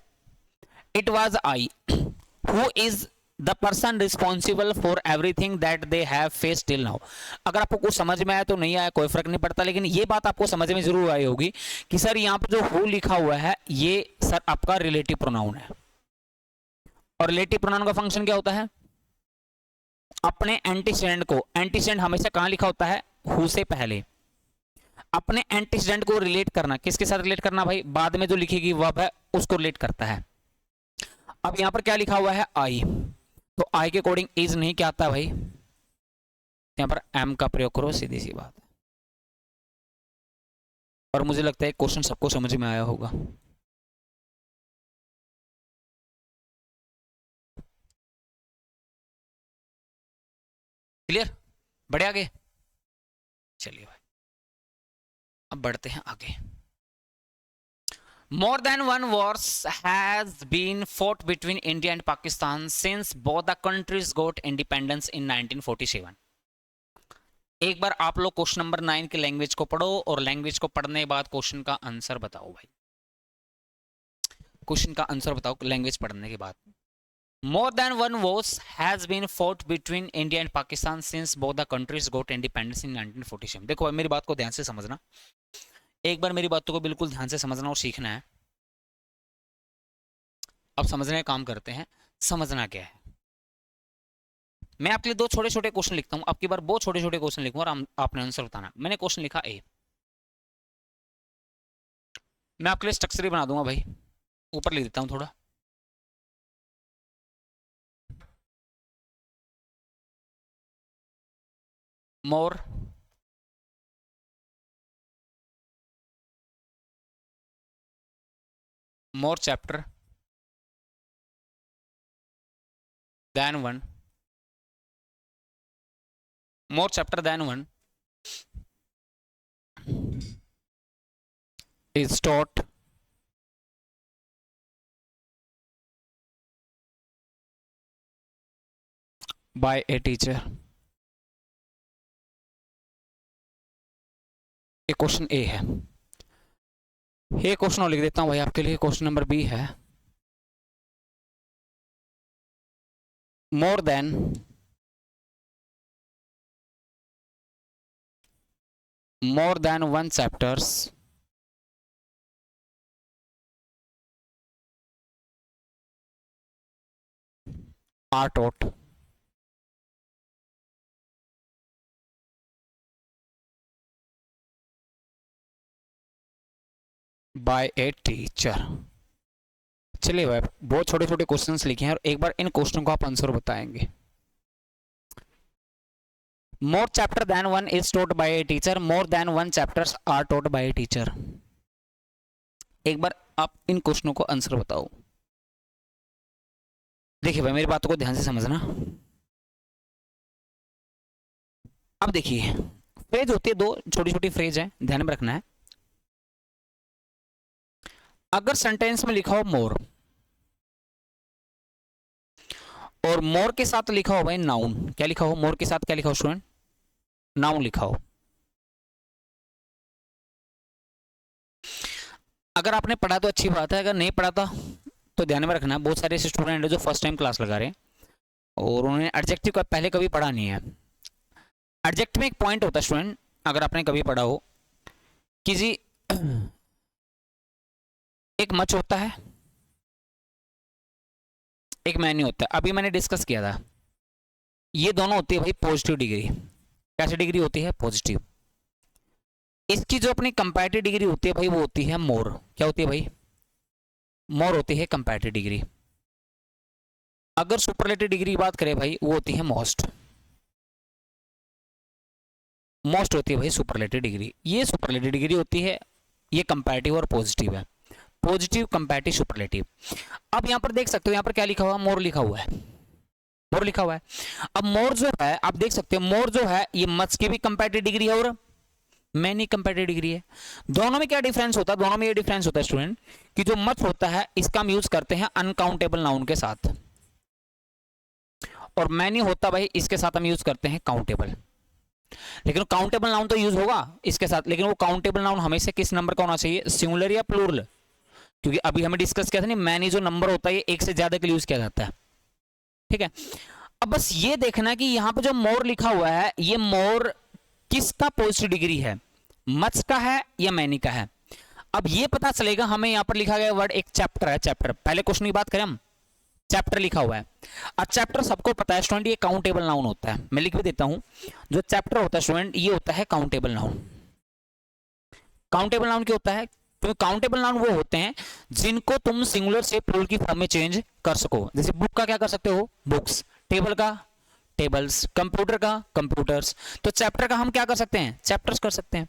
it was I who is the person responsible for everything that they have face till now. अगर आपको कुछ समझ में आया तो नहीं आया कोई फर्क नहीं पड़ता, लेकिन ये बात आपको समझ में जरूर आई होगी कि सर यहाँ पर जो हु लिखा हुआ है ये सर आपका रिलेटिव प्रोनाउन है। और रिलेटिव प्रोनाउन का फंक्शन क्या होता है? अपने एंटीसीडेंट को, एंटीसीडेंट हमेशा कहां लिखा होता है? हु से पहले। अपने एंटीसीडेंट को रिलेट करना, किसके साथ रिलेट करना भाई? बाद में जो लिखेगी वर्ब है उसको रिलेट करता है। अब यहां पर क्या लिखा हुआ है? आई। तो आई के अकॉर्डिंग इज नहीं, क्या आता है भाई? यहां पर एम का प्रयोग करो, सीधी सी बात है। और मुझे लगता है क्वेश्चन सबको समझ में आया होगा। क्लियर? बढ़े आगे? चलिए भाई अब बढ़ते हैं आगे। More than one wars has been fought between India and Pakistan since both the countries got independence in 1947. एक बार आप लोग क्वेश्चन नंबर 9 के लैंग्वेज को पढ़ो, और लैंग्वेज को पढ़ने के बाद क्वेश्चन का आंसर बताओ भाई। क्वेश्चन का आंसर बताओ लैंग्वेज पढ़ने के बाद। More than one wars has been fought between India and Pakistan since both the countries got independence in 1947. देखो भाई मेरी बात को ध्यान से समझना, एक बार मेरी बातों को बिल्कुल ध्यान से समझना और सीखना है। अब समझने का काम करते हैं, समझना क्या है। मैं आपके लिए दो छोटे छोटे क्वेश्चन लिखता हूं, आपकी बार बहुत छोटे छोटे क्वेश्चन लिखूंगा और आपने आंसर बताना। मैंने क्वेश्चन लिखा ए, मैं आपके लिए स्ट्रक्चर ही बना दूंगा भाई, ऊपर लिख देता हूं थोड़ा। मोर more chapter than one, more chapter than one is taught by a teacher. ये क्वेश्चन ए है। ये क्वेश्चन और लिख देता हूँ भाई आपके लिए। क्वेश्चन नंबर बी है, मोर than one chapters are taught by a teacher। चलिए भाई, बहुत छोटे छोटे क्वेश्चंस लिखे हैं और एक बार इन क्वेश्चन को आप आंसर बताएंगे। More chapter than one is taught by a teacher, more than one chapters are taught by a teacher. एक बार आप इन क्वेश्चनों को आंसर बताओ। देखिए भाई, मेरी बातों को ध्यान से समझना। अब देखिए, फ्रेज होती है, दो छोटी छोटी फ्रेज है, ध्यान में रखना है। अगर सेंटेंस में लिखा हो मोर और मोर के साथ लिखा हो भाई नाउन, क्या लिखा हो, मोर के साथ क्या लिखा हो स्टूडेंट, नाउन लिखा हो। अगर आपने पढ़ा तो अच्छी बात है, अगर नहीं पढ़ा था तो ध्यान में रखना। बहुत सारे स्टूडेंट है जो फर्स्ट टाइम क्लास लगा रहे हैं और उन्होंने एडजेक्टिव का पहले कभी पढ़ा नहीं है। एडजेक्टिव में एक पॉइंट होता है स्टूडेंट, अगर आपने कभी पढ़ा हो कि जी एक मच होता है, एक मैनी होता है। अभी मैंने डिस्कस किया था, ये दोनों होती है भाई पॉजिटिव डिग्री। कैसी डिग्री होती है, पॉजिटिव। इसकी जो अपनी कंपैरेटिव डिग्री होती है भाई वो होती है मोर। क्या होती है भाई, मोर होती है कंपैरेटिव डिग्री। अगर सुपरलेटिव डिग्री की बात करें भाई वो होती है मोस्ट। मोस्ट होती है भाई सुपरलेटिव डिग्री। ये सुपरलेटिव डिग्री होती है, ये कंपैरेटिव और पॉजिटिव है। Positive, comparative, superlative. अब यहां पर देख सकते हो, यहां पर क्या लिखा हुआ, मोर लिखा हुआ है, मोर लिखा हुआ है। अब मोर जो है आप देख सकते हो, मोर जो है ये मच की भी कंपैरेटिव डिग्री है और मैनी कंपैरेटिव डिग्री है। दोनों में क्या डिफरेंस होता है, दोनों में ये डिफरेंस होता है स्टूडेंट कि जो मच होता है इसका हम यूज करते हैं अनकाउंटेबल नाउन के साथ, और मैनी होता भाई इसके साथ हम यूज करते हैं काउंटेबल। लेकिन काउंटेबल नाउन तो यूज होगा इसके साथ, लेकिन वो काउंटेबल नाउन हमेशा किस नंबर का होना चाहिए, सिंगुलर या प्लूरल। क्योंकि अभी हमें डिस्कस किया था नहीं, मैनी जो नंबर होता है ये एक से ज्यादा के लिए यूज किया जाता है। ठीक है, अब बस ये देखना कि यहां पे जो मोर लिखा हुआ है ये मोर किसका पॉजिटिव डिग्री है, मच का है या मैनी का है। अब ये पता चलेगा हमें, यहां पर लिखा गया वर्ड एक चैप्टर है, चैप्टर। पहले क्वेश्चन की बात करें हम, चैप्टर लिखा हुआ है। अब चैप्टर सबको पता है स्टूडेंट, ये काउंटेबल नाउन होता है। मैं लिख भी देता हूं, जो चैप्टर होता है स्टूडेंट ये होता है काउंटेबल नाउन। काउंटेबल नाउन क्या होता है, तो काउंटेबल नाउन वो होते हैं जिनको तुम सिंगुलर से प्लूरल की फॉर्म में चेंज कर सको। जैसे बुक का क्या कर सकते हो, बुक्स। टेबल का टेबल्स, कंप्यूटर का कंप्यूटर्स। तो चैप्टर का हम क्या कर सकते हैं, चैप्टर्स कर सकते हैं।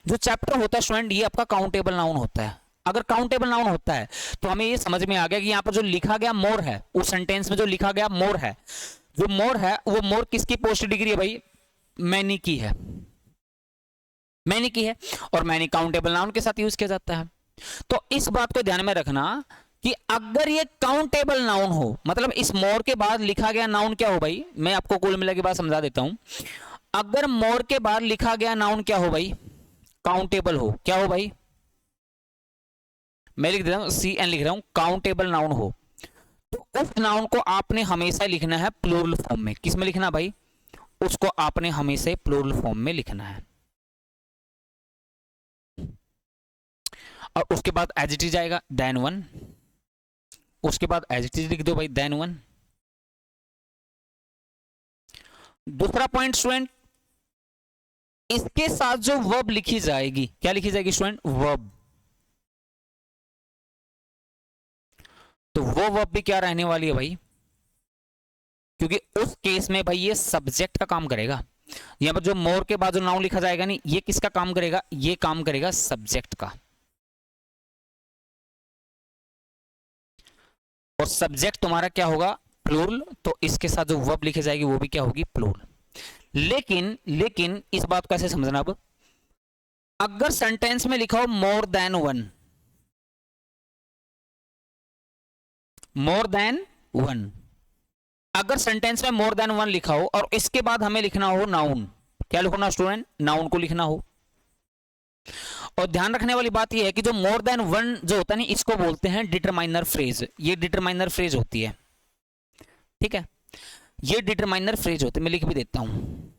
जो चैप्टर होता है स्टूडेंट ये आपका काउंटेबल नाउन होता है। अगर काउंटेबल नाउन होता है तो हमें ये समझ में आ गया कि यहाँ पर जो लिखा गया मोर है, उस सेंटेंस में जो लिखा गया मोर है, जो मोर है वो मोर किसकी पॉजिटिव डिग्री है भाई, मैनी की है, मैनी की है। और मैनी काउंटेबल नाउन के साथ यूज किया जाता है। तो इस बात को ध्यान में रखना कि अगर ये काउंटेबल नाउन हो, मतलब इस मोर के बाद लिखा गया नाउन क्या हो भाई, मैं आपको कुल मिला के बाद समझा देता हूं। अगर मोर के बाद लिखा गया नाउन क्या हो भाई, काउंटेबल हो, क्या हो भाई, मैं लिख देता हूं, सी एन लिख रहा हूं, काउंटेबल नाउन हो, तो उस नाउन को आपने हमेशा लिखना है प्लूरल फॉर्म में। किस में लिखना भाई, उसको आपने हमेशा प्लूरल फॉर्म में लिखना है। और उसके बाद एडजेक्टिव जाएगा देन वन, उसके बाद एडजेक्टिव लिख दो भाई देन वन। दूसरा पॉइंट स्टूडेंट, इसके साथ जो वर्ब लिखी जाएगी, क्या लिखी जाएगी स्टूडेंट, वर्ब। तो वो वर्ब भी क्या रहने वाली है भाई, क्योंकि उस केस में भाई ये सब्जेक्ट का काम करेगा। यहां पर जो मोर के बाद जो नाउन लिखा जाएगा नहीं, ये किसका काम करेगा, ये काम करेगा सब्जेक्ट का। और सब्जेक्ट तुम्हारा क्या होगा, प्लूरल, तो इसके साथ जो वर्ब लिखी जाएगी वो भी क्या होगी, प्लूरल। लेकिन इस बात को ऐसे समझना, अब अगर सेंटेंस में लिखा हो मोर देन वन, मोर देन वन, अगर सेंटेंस में मोर देन वन लिखा हो और इसके बाद हमें लिखना हो नाउन, क्या लिखना स्टूडेंट, नाउन को लिखना हो, और ध्यान रखने वाली बात यह है कि जो मोर देन वन जो होता है ना, इसको बोलते हैं डिटरमाइनर फ्रेज। ये डिटरमाइनर फ्रेज होती है, ठीक है, ये डिटरमाइनर फ्रेज होती है। मैं लिख भी देता हूं।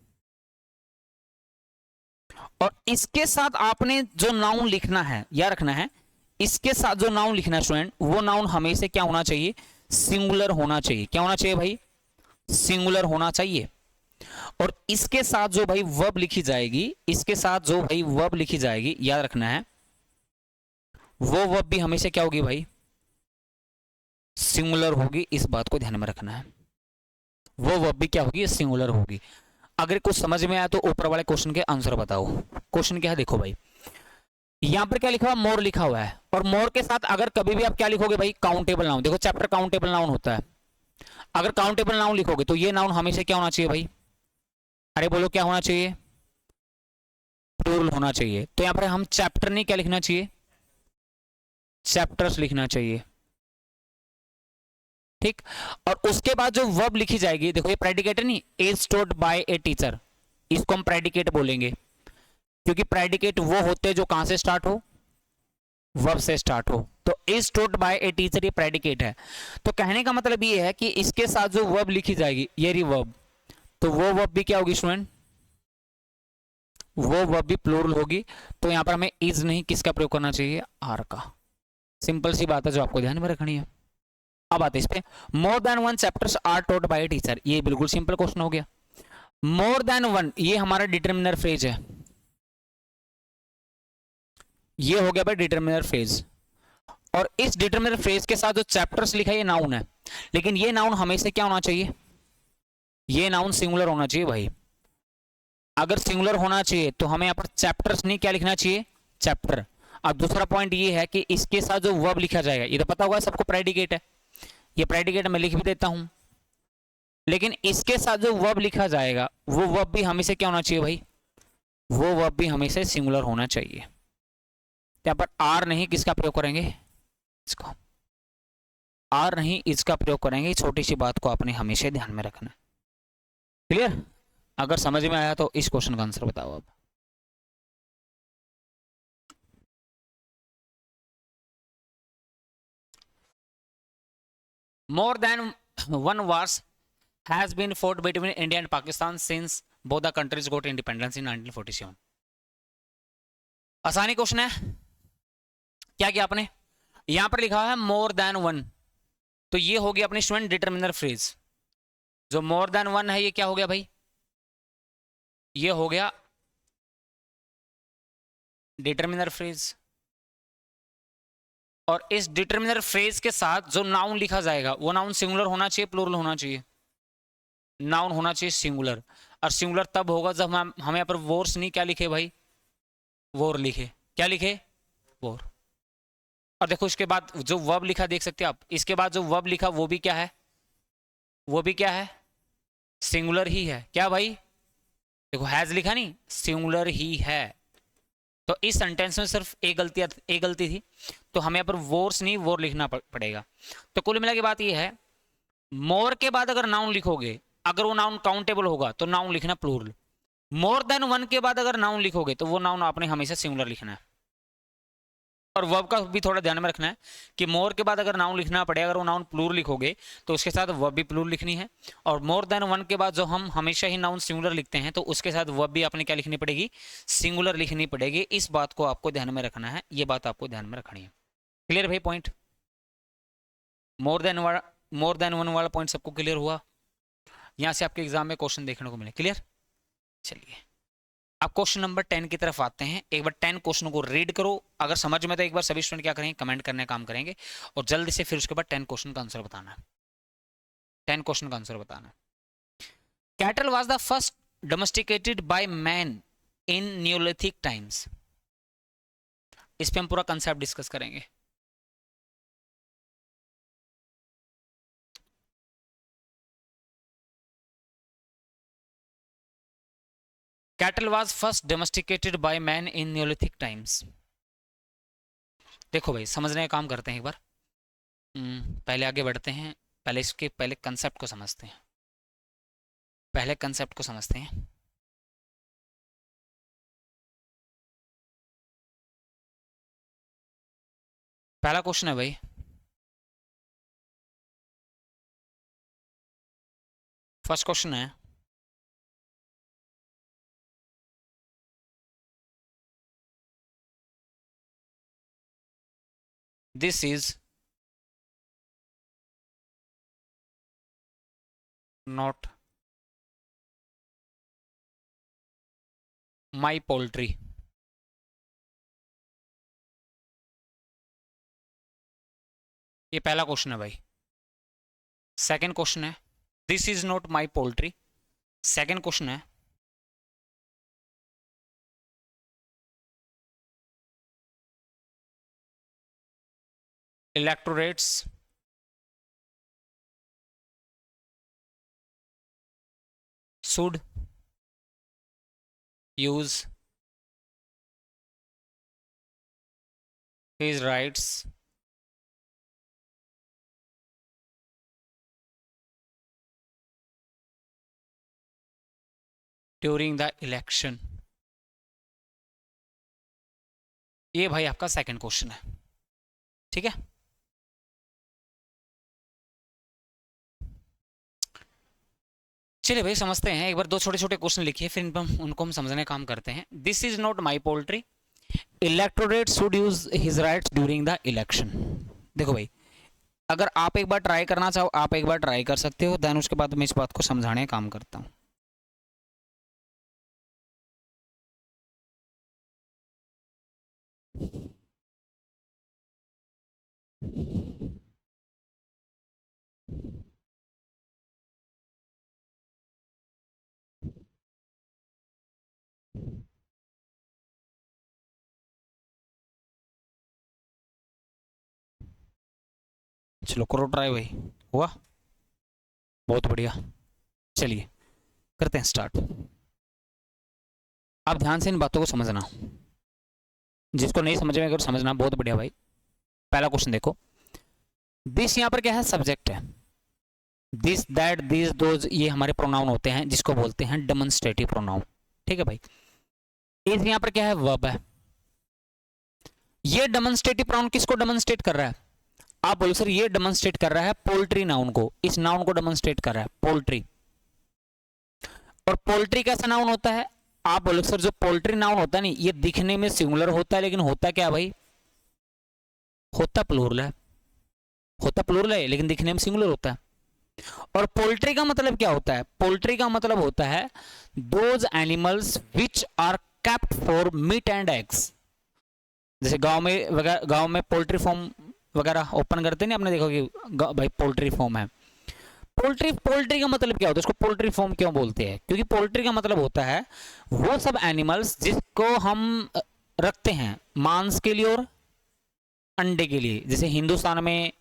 और इसके साथ आपने जो नाउन लिखना है, या रखना है, इसके साथ जो नाउन लिखना है स्टूडेंट, वो नाउन हमेशा क्या होना चाहिए? सिंगुलर होना चाहिए। क्या होना चाहिए भाई? सिंगुलर होना चाहिए। और इसके साथ जो भाई वर्ब लिखी जाएगी, इसके साथ जो भाई वर्ब लिखी जाएगी, याद रखना है, वो वर्ब भी हमेशा क्या होगी भाई? सिंगुलर होगी। इस बात को ध्यान में रखना है, वो वर्ब भी क्या होगी? सिंगुलर होगी। अगर कुछ समझ में आया तो ऊपर वाले क्वेश्चन के आंसर बताओ। क्वेश्चन क्या है देखो भाई, यहां पर क्या लिखा हुआ? मोर लिखा हुआ है। और मोर के साथ अगर कभी भी आप क्या लिखोगे भाई? Countable noun. देखो चैप्टर काउंटेबल नाउन होता है। अगर काउंटेबल नाउन लिखोगे तो ये नाउन हमेशा क्या होना चाहिए भाई? अरे बोलो क्या होना चाहिए? प्लूरल होना चाहिए। तो यहां पर हम चैप्टर नहीं, क्या लिखना चाहिए? चैप्टर्स लिखना चाहिए, ठीक। और उसके बाद जो वर्ब लिखी जाएगी, देखो ये प्रेडिकेट है नहीं, is told by a teacher, इसको हम प्रेडिकेट बोलेंगे, क्योंकि प्रेडिकेट वो होते हैं जो कहां से स्टार्ट हो? वर्ब से स्टार्ट हो। तो is told by a teacher ये प्रेडिकेट है। तो कहने का मतलब ये है कि इसके साथ जो वर्ब लिखी जाएगी, ये रिवर्ब, तो वो वर्ब भी क्या होगी स्टूडेंट? वो वर्ब भी प्लूरल होगी। तो यहां पर हमें इज नहीं, किसका प्रयोग करना चाहिए? आर का। सिंपल सी बात है जो आपको ध्यान में रखनी है। अब आते इस पे, more than one chapters are taught by teacher. ये बिल्कुल सिंपल क्वेश्चन हो गया। मोर देन वन, ये हमारा डिटरमिनर फ्रेज है, ये हो गया भाई डिटरमिनर फ्रेज। और इस डिटरमिनर फ्रेज के साथ जो चैप्टर्स लिखा है ये नाउन है, लेकिन ये नाउन हमेशा क्या होना चाहिए? ये नाउन सिंगुलर होना चाहिए भाई। अगर सिंगुलर होना चाहिए तो हमें यहां पर चैप्टर्स नहीं, क्या लिखना चाहिए? चैप्टर। अब दूसरा पॉइंट ये है कि इसके साथ जो वर्ब लिखा जाएगा, ये तो पता होगा सबको, प्रेडिकेट है। ये प्रेडिकेट मैं लिख भी देता हूं, लेकिन इसके साथ जो वर्ब लिखा जाएगा, वो वर्ब भी हमेशा क्या होना चाहिए भाई? वो वर्ब भी हमेशा सिंगुलर होना चाहिए। यहां पर आर नहीं, किसका प्रयोग करेंगे? इसको। आर नहीं, इसका प्रयोग करेंगे। छोटी सी बात को आपने हमेशा ध्यान में रखना है। क्लियर? अगर समझ में आया तो इस क्वेश्चन का आंसर बताओ अब। मोर than one wars has been fought between India and Pakistan since both the countries got independence in 1947. आसानी क्वेश्चन है। क्या किया आपने? यहां पर लिखा है मोर देन वन, तो ये हो गया अपने स्टूडेंट डिटरमिनर फ्रेज। जो मोर देन वन है ये क्या हो गया भाई? ये हो गया डिटरमिनर फ्रेज। और इस डिटरमिनर फ्रेज के साथ जो नाउन लिखा जाएगा, वो नाउन सिंगुलर होना चाहिए, प्लूरल होना चाहिए? नाउन होना चाहिए सिंगुलर। और सिंगुलर तब होगा जब हमें यहाँ पर वोर्स नहीं, क्या लिखे भाई? वोर लिखे। क्या लिखे? वोर। और देखो इसके बाद जो वर्ब लिखा देख सकते हैं आप, इसके बाद जो वर्ब लिखा वो भी क्या है? वो भी क्या है? सिंगुलर ही है। क्या भाई? देखो हैज लिखा नहीं, सिंगुलर ही है। तो इस सेंटेंस में सिर्फ एक गलती थी, तो हमें यहाँ पर वोर्स नहीं, वोर लिखना पड़ेगा। तो कुल मिला के बात ये है, मोर के बाद अगर नाउन लिखोगे, अगर वो नाउन काउंटेबल होगा तो नाउन लिखना प्लूरल। मोर देन वन के बाद अगर नाउन लिखोगे तो वो नाउन आपने हमेशा सिंगुलर लिखना है। और वर्ब का भी थोड़ा ध्यान में रखना है कि मोर के बाद अगर नाउन लिखना पड़े, अगर वो नाउन प्लूरल लिखोगे तो उसके साथ वर्ब भी प्लूरल लिखनी है। और मोर देन वन के बाद जो हम हमेशा ही नाउन सिंगुलर लिखते हैं, तो उसके साथ वर्ब भी आपने क्या लिखनी पड़ेगी? सिंगुलर लिखनी पड़ेगी। इस बात को आपको ध्यान में रखना है, ये बात आपको ध्यान में रखनी है। क्लियर भाई पॉइंट? मोर देन वन वाला पॉइंट सबको क्लियर हुआ? यहां से आपके एग्जाम में क्वेश्चन देखने को मिले। क्लियर? चलिए अब क्वेश्चन नंबर 10 की तरफ आते हैं। एक बार 10 क्वेश्चन को रीड करो, अगर समझ में तो एक बार सभी स्टूडेंट क्या करेंगे? कमेंट करने का काम करेंगे, और जल्दी से फिर उसके बाद 10 क्वेश्चन का आंसर बताना है। 10 क्वेश्चन का आंसर बताना है। Cattle was the first domesticated by man in Neolithic times. इस पे हम पूरा कंसेप्ट डिस्कस करेंगे। Cattle was first domesticated by man in Neolithic times. देखो भाई समझने का काम करते हैं एक बार। पहले आगे बढ़ते हैं, पहले कंसेप्ट को समझते हैं। पहले कंसेप्ट को समझते हैं। पहला क्वेश्चन है भाई, फर्स्ट क्वेश्चन है, this is not my poultry. ये पहला क्वेश्चन है भाई। सेकंड क्वेश्चन है, this is not my poultry. Second question है, electorates should use his rights during the election। ये भाई आपका सेकंड क्वेश्चन है, ठीक है। चलिए भाई समझते हैं, एक बार दो छोटे छोटे क्वेश्चन लिखिए, फिर उनको हम समझने का काम करते हैं। This is not my poultry, electorate should use his rights during the election. देखो भाई, अगर आप एक बार ट्राई करना चाहो, आप एक बार ट्राई कर सकते हो, देन उसके बाद मैं इस बात को समझाने का काम करता हूँ। चलो करो ट्राई भाई, हुआ बहुत बढ़िया। चलिए करते हैं स्टार्ट। आप ध्यान से इन बातों को समझना, जिसको नहीं समझ में अगर समझना, बहुत बढ़िया भाई। पहला क्वेश्चन देखो, दिस यहाँ पर क्या है, सब्जेक्ट है। दिस दैट दिस दोज ये हमारे प्रोनाउन होते हैं, जिसको बोलते हैं डेमोन्स्ट्रेटिव प्रोनाउन, ठीक है भाई। इज यहाँ पर क्या है, वर्ब है। ये डेमोन्स्ट्रेटिव प्रोनाउन किसको डेमोन्स्ट्रेट कर रहा है, आप बोलो सर ये डेमोन्स्ट्रेट कर रहा है पोल्ट्री नाउन को, इस नाउन को डेमोन्स्ट्रेट कर रहा है पोल्ट्री। और पोल्ट्री कैसा नाउन होता है, आप बोलो सर जो पोल्ट्री नाउन होता है नहीं, ये दिखने में सिंगुलर होता है, लेकिन होता क्या भाई, होता प्लूरल है। होता प्लूरल है लेकिन दिखने में सिंगुलर होता है। और पोल्ट्री का मतलब क्या होता है, पोल्ट्री का मतलब होता है those animals which are kept for meat and eggs. जैसे गांव में पोल्ट्री फार्म वगैरह ओपन करते नहीं, आपने देखा कि भाई पोल्ट्री फार्म है। पोल्ट्री का मतलब क्या होता है, उसको पोल्ट्री फार्म क्यों बोलते हैं, क्योंकि पोल्ट्री का मतलब होता है वो सब एनिमल्स जिसको हम रखते हैं मांस के लिए और अंडे के लिए। जैसे हिंदुस्तान में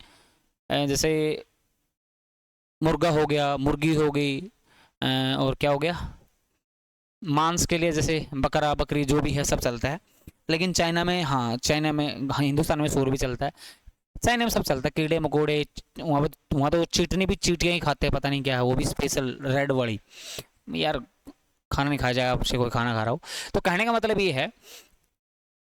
जैसे मुर्गा हो गया, मुर्गी हो गई, और क्या हो गया, मांस के लिए जैसे बकरा बकरी जो भी है सब चलता है। लेकिन चाइना में, हाँ चाइना में, हाँ हिंदुस्तान में सूर भी चलता है, चाइना में सब चलता है, कीड़े मकोड़े। वहाँ तो चीटनी भी चीटियाँ ही खाते हैं, पता नहीं क्या है वो भी स्पेशल रेड वाली। यार खाना नहीं खाया जाएगा आपसे, कोई खाना खा रहा हो। तो कहने का मतलब ये है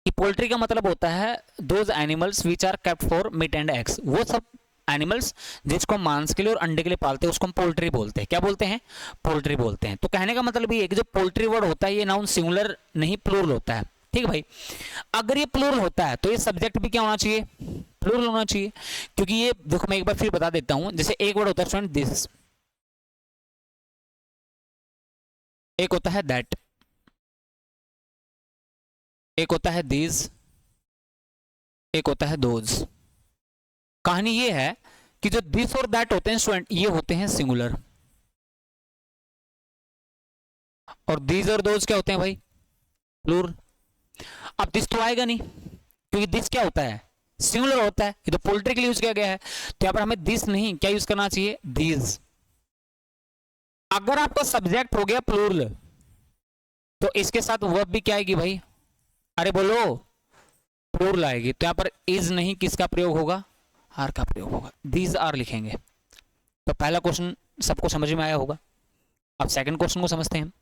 कि पोल्ट्री का मतलब होता है those animals which are kept for meat and eggs. वो सब एनिमल्स जिसको मांस के लिए और अंडे के लिए पालते हैं उसको हम पोल्ट्री बोलते हैं। क्या बोलते हैं, पोल्ट्री बोलते हैं। तो कहने का मतलब ये है कि जो पोल्ट्री वर्ड होता है ये नाउन सिंगुलर नहीं प्लूरल होता है, ठीक है भाई। अगर ये प्लूरल होता है तो ये सब्जेक्ट भी क्या होना चाहिए, प्लूरल होना चाहिए। क्योंकि ये देखो मैं एक बार फिर बता देता हूं, जैसे एक वर्ड होता है स्टूडेंट दिस, एक होता है दैट, एक होता है दीज, एक होता है दोज। कहानी ये है कि जो दिस और दैट होते हैं स्टूडेंट ये होते हैं सिंगुलर, और दीज और दोज क्या होते हैं भाई, प्लूरल। अब दिस तो आएगा नहीं, क्योंकि दिस क्या होता है, सिंगुलर होता है, ये तो पोल्ट्री के लिए यूज किया गया है। तो यहां पर हमें दिस नहीं क्या यूज करना चाहिए, दीज। अगर आपका सब्जेक्ट हो गया प्लूरल तो इसके साथ वर्ब भी क्या आएगी भाई, अरे बोलो, प्लूरल आएगी। तो यहां पर इज नहीं किसका प्रयोग होगा, आर का प्रयोग होगा, दीज आर लिखेंगे। तो पहला क्वेश्चन सबको समझ में आया होगा। अब सेकंड क्वेश्चन को समझते हैं।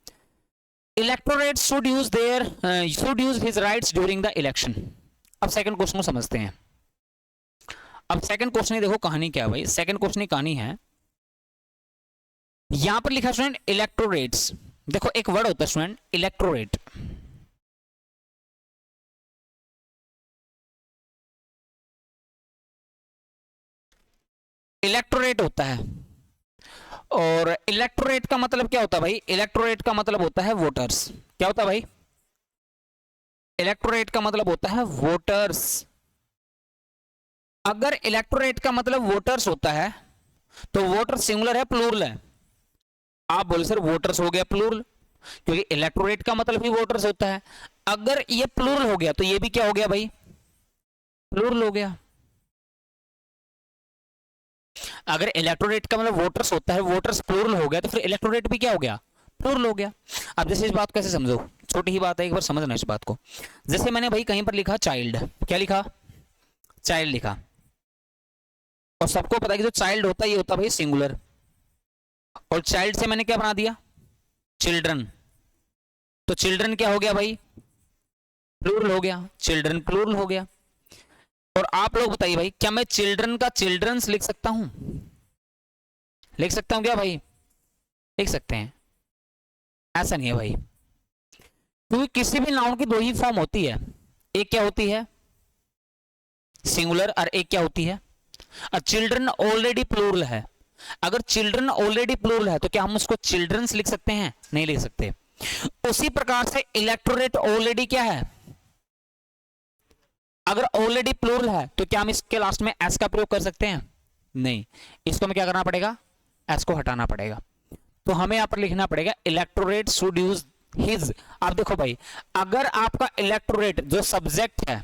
Electorate should use his rights during the election. अब सेकंड क्वेश्चन को समझते हैं। अब सेकंड क्वेश्चन ही देखो कहानी क्या है भाई। सेकंड क्वेश्चन की कहानी है, यहां पर लिखा स्टूडेंट इलेक्ट्रोरेट्स। देखो एक वर्ड होता है स्टूडेंट इलेक्ट्रोरेट। इलेक्ट्रोरेट होता है, और इलेक्ट्रोरेट का मतलब क्या होता है भाई? इलेक्ट्रोरेट का मतलब होता है वोटर्स। क्या होता है भाई? इलेक्ट्रोरेट का मतलब होता है वोटर्स। अगर इलेक्ट्रोरेट का मतलब वोटर्स होता है तो वोटर सिंगुलर है प्लूरल है? आप बोले सर वोटर्स हो गया प्लूरल, क्योंकि इलेक्ट्रोरेट का मतलब ही वोटर्स होता है। अगर ये प्लूरल हो गया तो ये भी क्या हो गया भाई? प्लूरल हो गया। अगर इलेक्ट्रोरेट का मतलब वोटर्स होता है, वोटर्स प्लूरल हो गया, तो फिर इलेक्ट्रोरेट भी क्या हो गया? प्लूरल हो गया। अब जैसे इस बात को कैसे समझो, छोटी ही बात है, एक बार समझना इस बात को। जैसे मैंने भाई कहीं पर लिखा चाइल्ड, क्या लिखा? चाइल्ड लिखा, और सबको पता है कि जो चाइल्ड होता है ये होता है भाई सिंगुलर, और चाइल्ड से मैंने क्या बना दिया? चिल्ड्रन। तो चिल्ड्रन क्या हो गया भाई? प्लूरल हो गया, चिल्ड्रन प्लूरल हो गया। और आप लोग बताइए भाई, क्या मैं चिल्ड्रन का चिल्ड्रंस लिख सकता हूं? लिख सकता हूं क्या भाई? लिख सकते हैं। ऐसा नहीं है भाई, क्योंकि किसी भी नाउन की दो ही फॉर्म होती है। एक क्या होती है? सिंगुलर, और एक क्या होती है? चिल्ड्रन ऑलरेडी प्लूरल है। अगर चिल्ड्रन ऑलरेडी प्लूरल है तो क्या हम उसको चिल्ड्रंस लिख सकते हैं? नहीं लिख सकते। उसी प्रकार से इलेक्टोरेट ऑलरेडी क्या है? अगर ऑलरेडी प्लूरल है तो क्या हम इसके लास्ट में एस का प्रयोग कर सकते हैं? नहीं। इसको हमें क्या करना पड़ेगा? एस को हटाना पड़ेगा। तो हमें यहां पर लिखना पड़ेगा इलेक्टोरेट शुड यूज हिज। आप देखो भाई, अगर आपका इलेक्टोरेट जो सब्जेक्ट है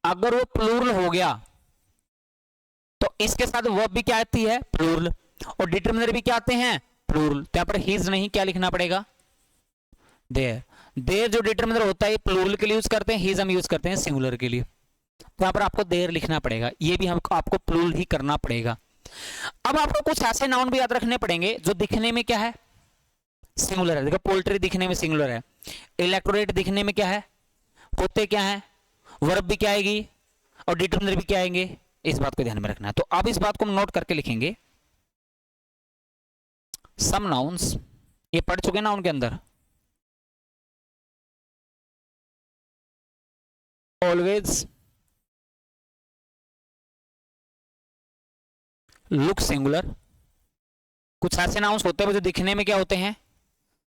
अगर वो प्लूरल हो गया तो इसके साथ वर्ब भी क्या आती है? प्लूरल। और डिटरमिनर भी क्या आते हैं? प्लूरल। तो यहां पर हिज नहीं, क्या लिखना पड़ेगा? देयर। देयर जो डिटरमिनर होता है प्लूरल के लिए यूज करते हैं, हिज हम यूज करते हैं सिंगुलर के लिए। तो यहां पर आपको देयर लिखना पड़ेगा, ये भी हमको आपको प्लूरल ही करना पड़ेगा। अब आपको कुछ ऐसे नाउन भी याद रखने पड़ेंगे जो दिखने में क्या है? सिंगुलर है। देखो पोल्ट्री दिखने में सिंगुलर है, इलेक्टोरेट दिखने में क्या है? होते क्या है? वर्ब भी क्या आएगी और डिटरमिनर भी क्या आएंगे? इस बात को ध्यान में रखना है। तो अब इस बात को हम नोट करके लिखेंगे। सम नाउन्स, ये पढ़ चुके ना उनके अंदर, ऑलवेज लुक सिंगुलर। कुछ ऐसे नाउन्स होते हैं जो दिखने में क्या होते हैं?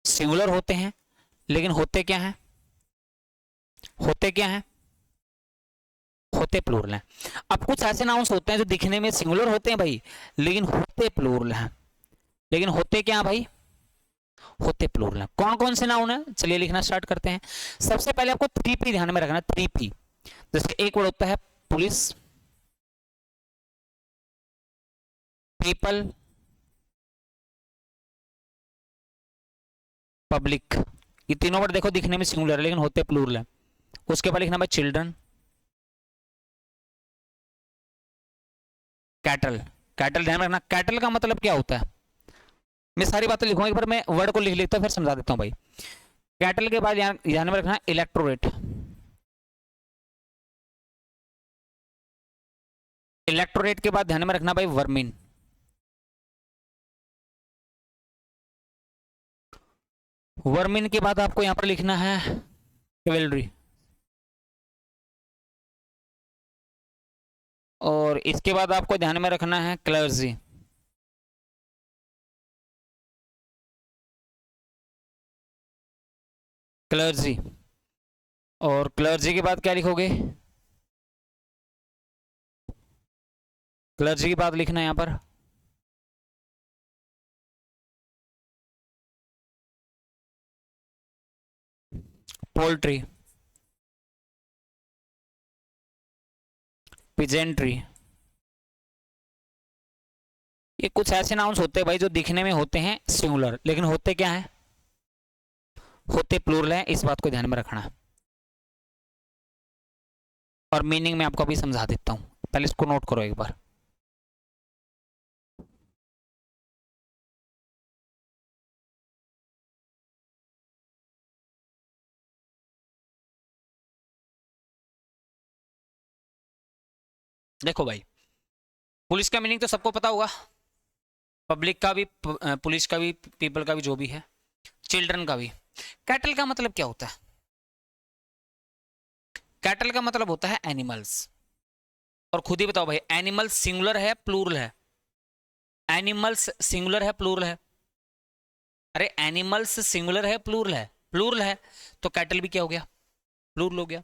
सिंगुलर होते हैं, लेकिन होते क्या हैं? होते क्या हैं? होते प्लूरल हैं। अब कुछ ऐसे नाउन्स होते हैं जो दिखने में सिंगुलर होते हैं भाई, लेकिन होते प्लूरल हैं। लेकिन होते क्या हैं भाई? होते प्लूरल हैं। कौन कौन से नाउन है? चलिए लिखना स्टार्ट करते हैं। सबसे पहले आपको 3P ध्यान में रखना, 3P। जैसे एक वर्ड होता है पुलिस, पीपल, पब्लिक। ये तीनों वर्ड देखो दिखने में सिंगुलर है लेकिन होते प्लूरल है। उसके बाद लिखना भाई चिल्ड्रन, कैटल। कैटल ध्यान में रखना, कैटल का मतलब क्या होता है? मैं सारी बातें लिखूंगा, एक बार मैं वर्ड को लिख लेता हूं फिर समझा देता हूं भाई। कैटल के बाद ध्यान में रखना इलेक्ट्रोरेट। इलेक्ट्रोरेट के बाद ध्यान में रखना भाई वर्मिन। वर्मिन के बाद आपको यहां पर लिखना है कैवेलरी। और इसके बाद आपको ध्यान में रखना है क्लर्जी। क्लर्जी। और क्लर्जी के बाद क्या लिखोगे? क्लर्जी के बाद लिखना है यहां पर पोल्ट्री, पिजेंट्री। ये कुछ ऐसे नाउन्स होते हैं भाई जो दिखने में होते हैं सिंगुलर लेकिन होते क्या है? होते प्लूरल है। इस बात को ध्यान में रखना। और मीनिंग में आपको अभी समझा देता हूं, पहले इसको नोट करो एक बार। देखो भाई, पुलिस का मीनिंग तो सबको पता होगा, पब्लिक का भी, पुलिस का भी, पीपल का भी, जो भी है, चिल्ड्रन का भी। कैटल का मतलब क्या होता है? कैटल का मतलब होता है एनिमल्स। और खुद ही बताओ भाई, एनिमल्स सिंगुलर है प्लूरल है? एनिमल्स सिंगुलर है प्लूरल है? अरे एनिमल्स सिंगुलर है प्लूरल है? प्लूरल है, तो कैटल भी क्या हो गया? प्लूरल हो गया।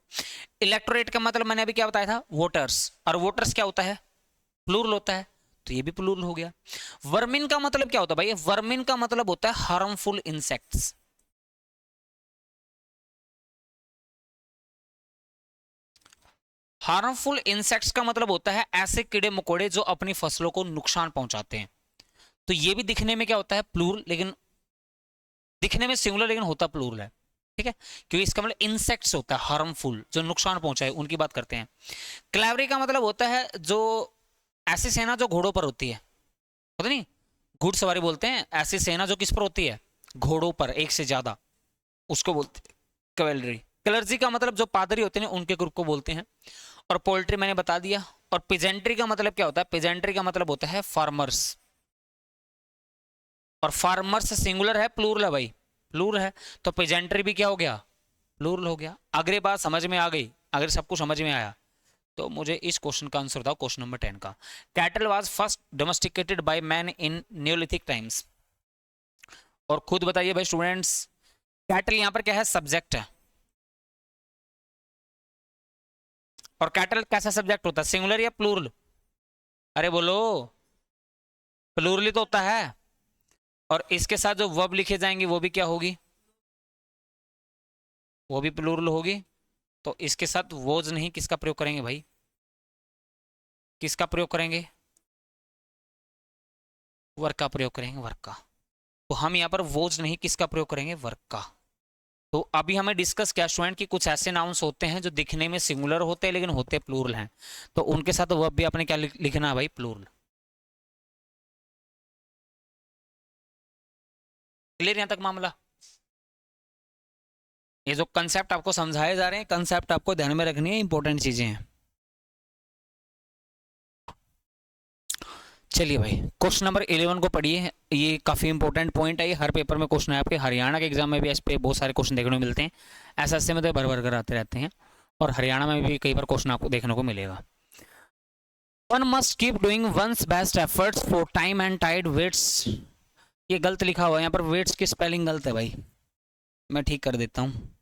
इलेक्टोरेट का मतलब मैंने अभी क्या बताया था? वोटर्स, और वोटर्स क्या होता है? प्लूरल होता है, तो ये भी प्लूरल हो गया। वर्मिन का मतलब क्या होता है भाई? वर्मिन का मतलब होता है हार्मफुल इंसेक्ट्स। हार्मफुल इंसेक्ट्स का मतलब होता है ऐसे कीड़े मकोड़े जो अपनी फसलों को नुकसान पहुंचाते हैं। तो ये भी दिखने में क्या होता है? प्लूरल, लेकिन दिखने में सिंगुलर लेकिन होता प्लूरल है। ठीक है, क्योंकि इसका मतलब इंसेक्ट्स होता है हार्मफुल, जो नुकसान पहुंचाए, उनकी बात करते हैं। क्लैवरी का मतलब होता है जो ऐसी सेना जो घोड़ों पर होती है, पता नहीं, घुड़सवारी बोलते हैं, ऐसी सेना जो किस पर होती है? घोड़ों पर, एक से ज्यादा, उसको बोलते हैं कैवेलरी। क्लर्जी का मतलब जो पादरी होते हैं उनके ग्रुप को बोलते हैं। और पोल्ट्री मैंने बता दिया। और पिजेंट्री का मतलब क्या होता है? पिजेंट्री का मतलब होता है फार्मर्स। और फार्मर्स सिंगुलर है प्लूरल है भाई? प्लूरल है, तो पिजेंट्री भी क्या हो गया? प्लूरल हो गया। अगर बात समझ में आ गई, अगर सब कुछ समझ में आया, तो मुझे इस क्वेश्चन का आंसर बताओ, क्वेश्चन नंबर 10 का। Cattle was first domesticated by man in Neolithic times. और खुद बताइए भाई स्टूडेंट्स, कैटल यहां पर क्या है? सब्जेक्ट है। और कैटल कैसा सब्जेक्ट होता है? सिंगुलर या प्लूरल? अरे बोलो। प्लूरली तो होता है। और इसके साथ जो वर्ब लिखे जाएंगे वो भी क्या होगी? वो भी प्लूरल होगी। तो इसके साथ वोज नहीं, किसका प्रयोग करेंगे भाई? किसका प्रयोग करेंगे? वर्क का प्रयोग करेंगे, वर्क का। तो हम यहाँ पर वोज नहीं, किसका प्रयोग करेंगे? वर्क का। तो अभी हमें डिस्कस किया स्टूडेंट कि कुछ ऐसे नाउन्स होते हैं जो दिखने में सिंगुलर होते हैं लेकिन होते प्लूरल हैं, तो उनके साथ वर्ब भी आपने क्या लिखना है भाई? प्लूरल। क्लियर यहाँ तक मामला? ये जो कंसेप्ट आपको समझाए जा रहे हैं, कंसेप्ट आपको ध्यान में रखनी है, इंपॉर्टेंट चीजें हैं। चलिए भाई, क्वेश्चन नंबर 11 को पढ़िए। ये काफी इंपॉर्टेंट पॉइंट है, ये हर पेपर में क्वेश्चन है आपके। हरियाणा के एग्जाम में भी इस पे बहुत सारे क्वेश्चन देखने को मिलते हैं। ऐसे में तो भर भर कर आते रहते हैं, और हरियाणा में भी कई बार क्वेश्चन आपको देखने को मिलेगा। One must keep doing one's best efforts for time and tide waits. ये गलत लिखा हुआ है यहाँ पर, वेट्स की स्पेलिंग गलत है भाई, मैं ठीक कर देता हूँ।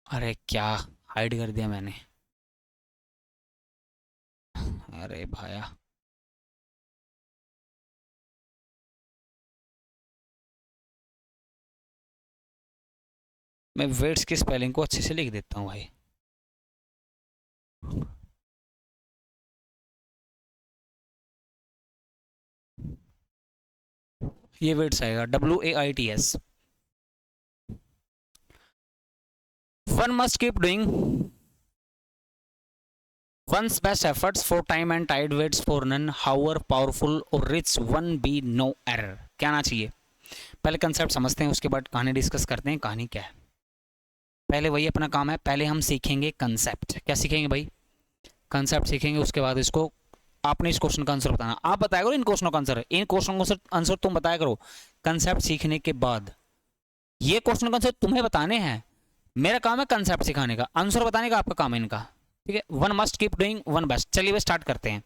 अरे क्या हाइड कर दिया मैंने? अरे भाया, मैं वेट्स की स्पेलिंग को अच्छे से लिख देता हूँ भाई। ये वेट्स आएगा WAITS। One must keep doing one's best efforts for time and tide waits for none, however powerful or rich one be no error। क्या आना चाहिए? पहले कंसेप्ट समझते हैं, उसके बाद कहानी डिस्कस करते हैं। कहानी क्या है? पहले वही अपना काम है, पहले हम सीखेंगे कंसेप्ट। क्या सीखेंगे भाई? कंसेप्ट सीखेंगे, उसके बाद इसको आपने इस क्वेश्चन का आंसर बताना। आप बताया करो इन क्वेश्चनों का आंसर, इन क्वेश्चन का आंसर तुम बताया करो कंसेप्ट सीखने के बाद। ये क्वेश्चन का आंसर तुम्हें बताने हैं, मेरा काम है कंसेप्ट सिखाने का, आंसर बताने का आपका काम है इनका। ठीक है, one must keep doing one best. चलिए वे स्टार्ट करते हैं,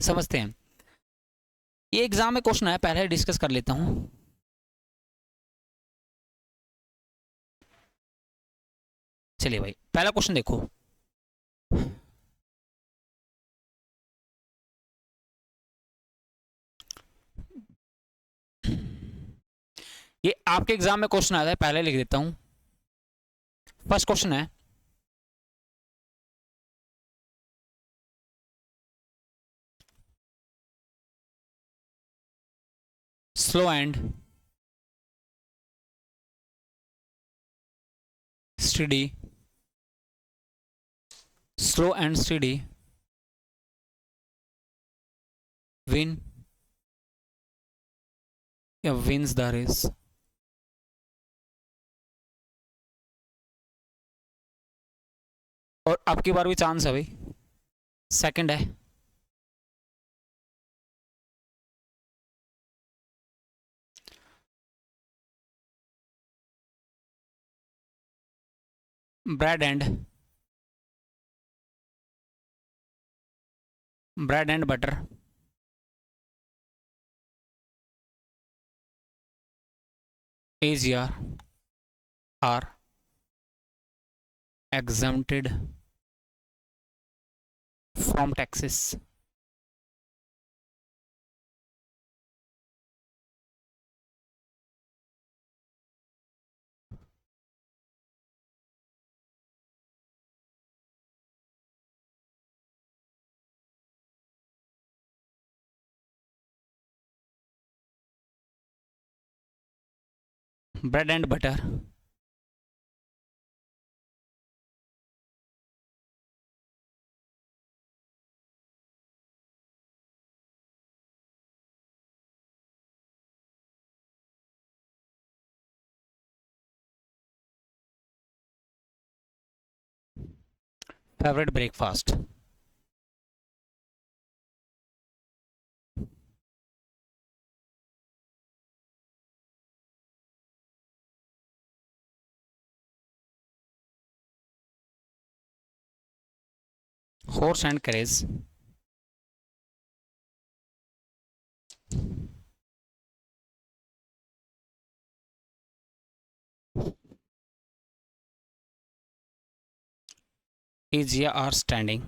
समझते हैं। ये एग्जाम में क्वेश्चन है, पहले डिस्कस कर लेता हूं। चलिए भाई, पहला क्वेश्चन देखो। ये आपके एग्जाम में क्वेश्चन आता है, पहले लिख देता हूं। फर्स्ट क्वेश्चन है, slow and study, slow and study win या विंस द रेस। और अब की बार भी चांस है भाई, सेकंड है। ब्रेड एंड बटर, is या are exempted from taxes. Bread and butter, favorite breakfast. Horse and carriage. Is या are standing.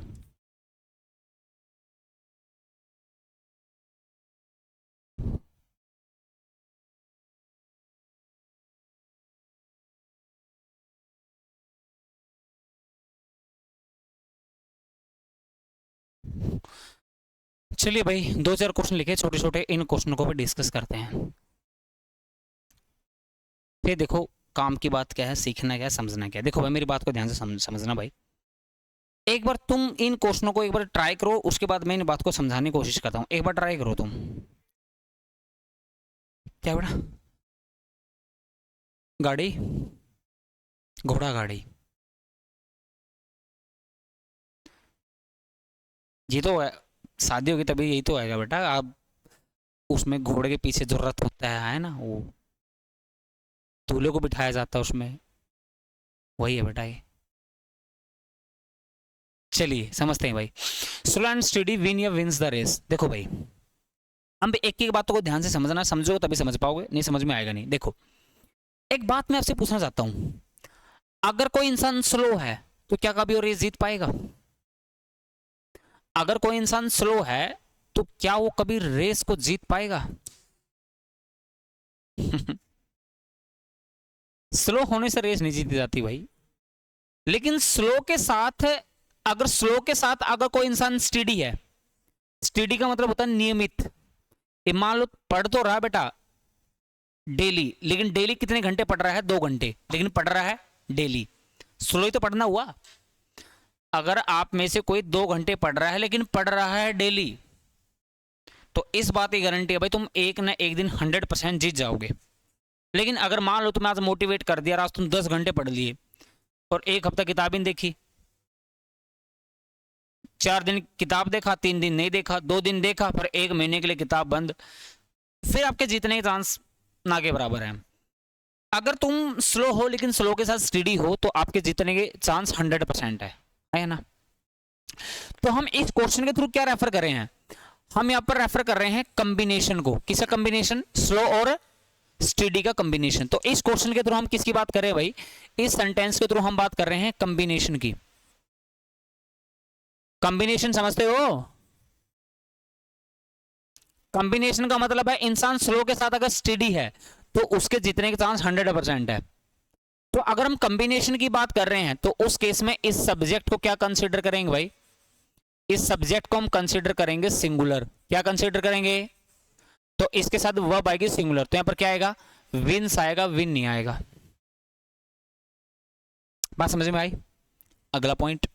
चलिए भाई, दो चार क्वेश्चन लिखे छोटे छोटे, इन क्वेश्चनों को भी डिस्कस करते हैं। फिर देखो काम की बात क्या है, सीखना क्या है, समझना क्या है। देखो भाई मेरी बात को ध्यान से समझना भाई। एक बार तुम इन क्वेश्चनों को एक बार ट्राई करो, उसके बाद मैं इन बात को समझाने की कोशिश करता हूँ। एक बार ट्राई करो तुम। क्या बेटा? गाड़ी, घोड़ा गाड़ी, ये तो है। शादी होगी तभी यही तो आएगा बेटा। आप उसमें घोड़े के पीछे जो रथ होता है ना, वो दूल्हे को बिठाया जाता है उसमें, वही है बेटा ये। चलिए समझते हैं भाई। स्लो एंड स्टडी विन या विंस द रेस। देखो भाई हम एक एक बातों को ध्यान से समझना, समझो तभी समझ पाओगे, नहीं समझ में आएगा नहीं। देखो एक बात मैं आपसे पूछना चाहता हूं, अगर कोई इंसान स्लो है तो क्या कभी वो रेस जीत पाएगा? अगर कोई इंसान स्लो है तो क्या वो कभी रेस को जीत पाएगा? स्लो होने से रेस नहीं जीती जाती भाई। लेकिन स्लो के साथ, अगर स्लो के साथ अगर कोई इंसान स्टडी है, स्टडी का मतलब होता है नियमित। मान लो पढ़ तो रहा बेटा डेली, लेकिन डेली कितने घंटे पढ़ रहा है? 2 घंटे, लेकिन पढ़ रहा है डेली। स्लो ही तो पढ़ना हुआ। अगर आप में से कोई 2 घंटे पढ़ रहा है लेकिन पढ़ रहा है डेली, तो इस बात की गारंटी है भाई तुम एक ना एक दिन 100% जीत जाओगे। लेकिन अगर मान लो तुमने आज मोटिवेट कर दिया, आज तुम 10 घंटे पढ़ लिए और 1 हफ्ता किताब ही नहीं देखी, 4 दिन किताब देखा, 3 दिन नहीं देखा, 2 दिन देखा, फिर 1 महीने के लिए किताब बंद, फिर आपके जीतने के चांस ना के बराबर है। अगर तुम स्लो हो लेकिन स्लो के साथ स्टडी हो तो आपके जीतने के चांस 100% है ना। तो हम इस क्वेश्चन के थ्रू क्या रेफर कर रहे हैं? हम यहां पर रेफर कर रहे हैं कॉम्बिनेशन को। किसका कॉम्बिनेशन? स्लो और स्टडी का कॉम्बिनेशन। तो इस क्वेश्चन के थ्रू हम किसकी बात कर रहे हैं भाई? इस सेंटेंस के थ्रू हम बात कर रहे हैं कॉम्बिनेशन की। कॉम्बिनेशन समझते हो? कॉम्बिनेशन का मतलब है इंसान स्लो के साथ अगर स्टडी है तो उसके जीतने के चांस 100% है। तो अगर हम कॉम्बिनेशन की बात कर रहे हैं तो उस केस में इस सब्जेक्ट को क्या कंसीडर करेंगे भाई? इस सब्जेक्ट को हम कंसीडर करेंगे सिंगुलर। क्या कंसीडर करेंगे? तो इसके साथ वर्ब आएगी सिंगुलर, तो यहां पर क्या आएगा? विंस आएगा, विन नहीं आएगा। बात समझ में आई? अगला point,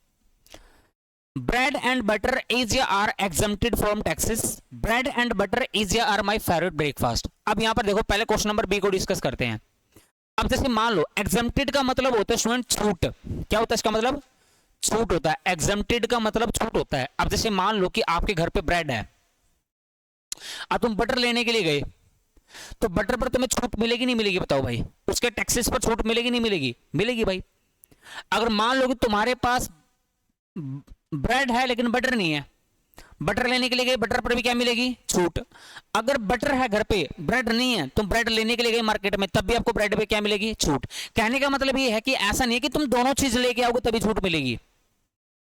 bread and butter is या are exempted from taxes. Bread and butter is या आर माय फेवरेट ब्रेकफास्ट। अब यहां पर देखो पहले क्वेश्चन नंबर बी को डिस्कस करते हैं। अब जैसे मान लो एग्जम्प्टेड का मतलब होता है स्टूडेंट छूट। क्या होता है इसका मतलब? छूट होता है। एग्जम्प्टेड का मतलब छूट होता है। अब जैसे मान लो कि आपके घर पे ब्रेड है, अब तुम बटर लेने के लिए गए, तो बटर पर तुम्हें छूट मिलेगी नहीं मिलेगी, बताओ भाई? उसके टैक्सेस पर छूट मिलेगी नहीं मिलेगी? मिलेगी भाई। अगर मान लो कि तुम्हारे पास ब्रेड है लेकिन बटर नहीं है, बटर लेने के लिए गए, बटर पर भी क्या मिलेगी? छूट। अगर बटर है घर पे, ब्रेड नहीं है, तुम ब्रेड लेने के लिए गए मार्केट में, तब भी आपको ब्रेड पे क्या मिलेगी? छूट। कहने का मतलब ये है कि ऐसा नहीं है कि तुम दोनों चीज लेके आओगे तभी छूट मिलेगी।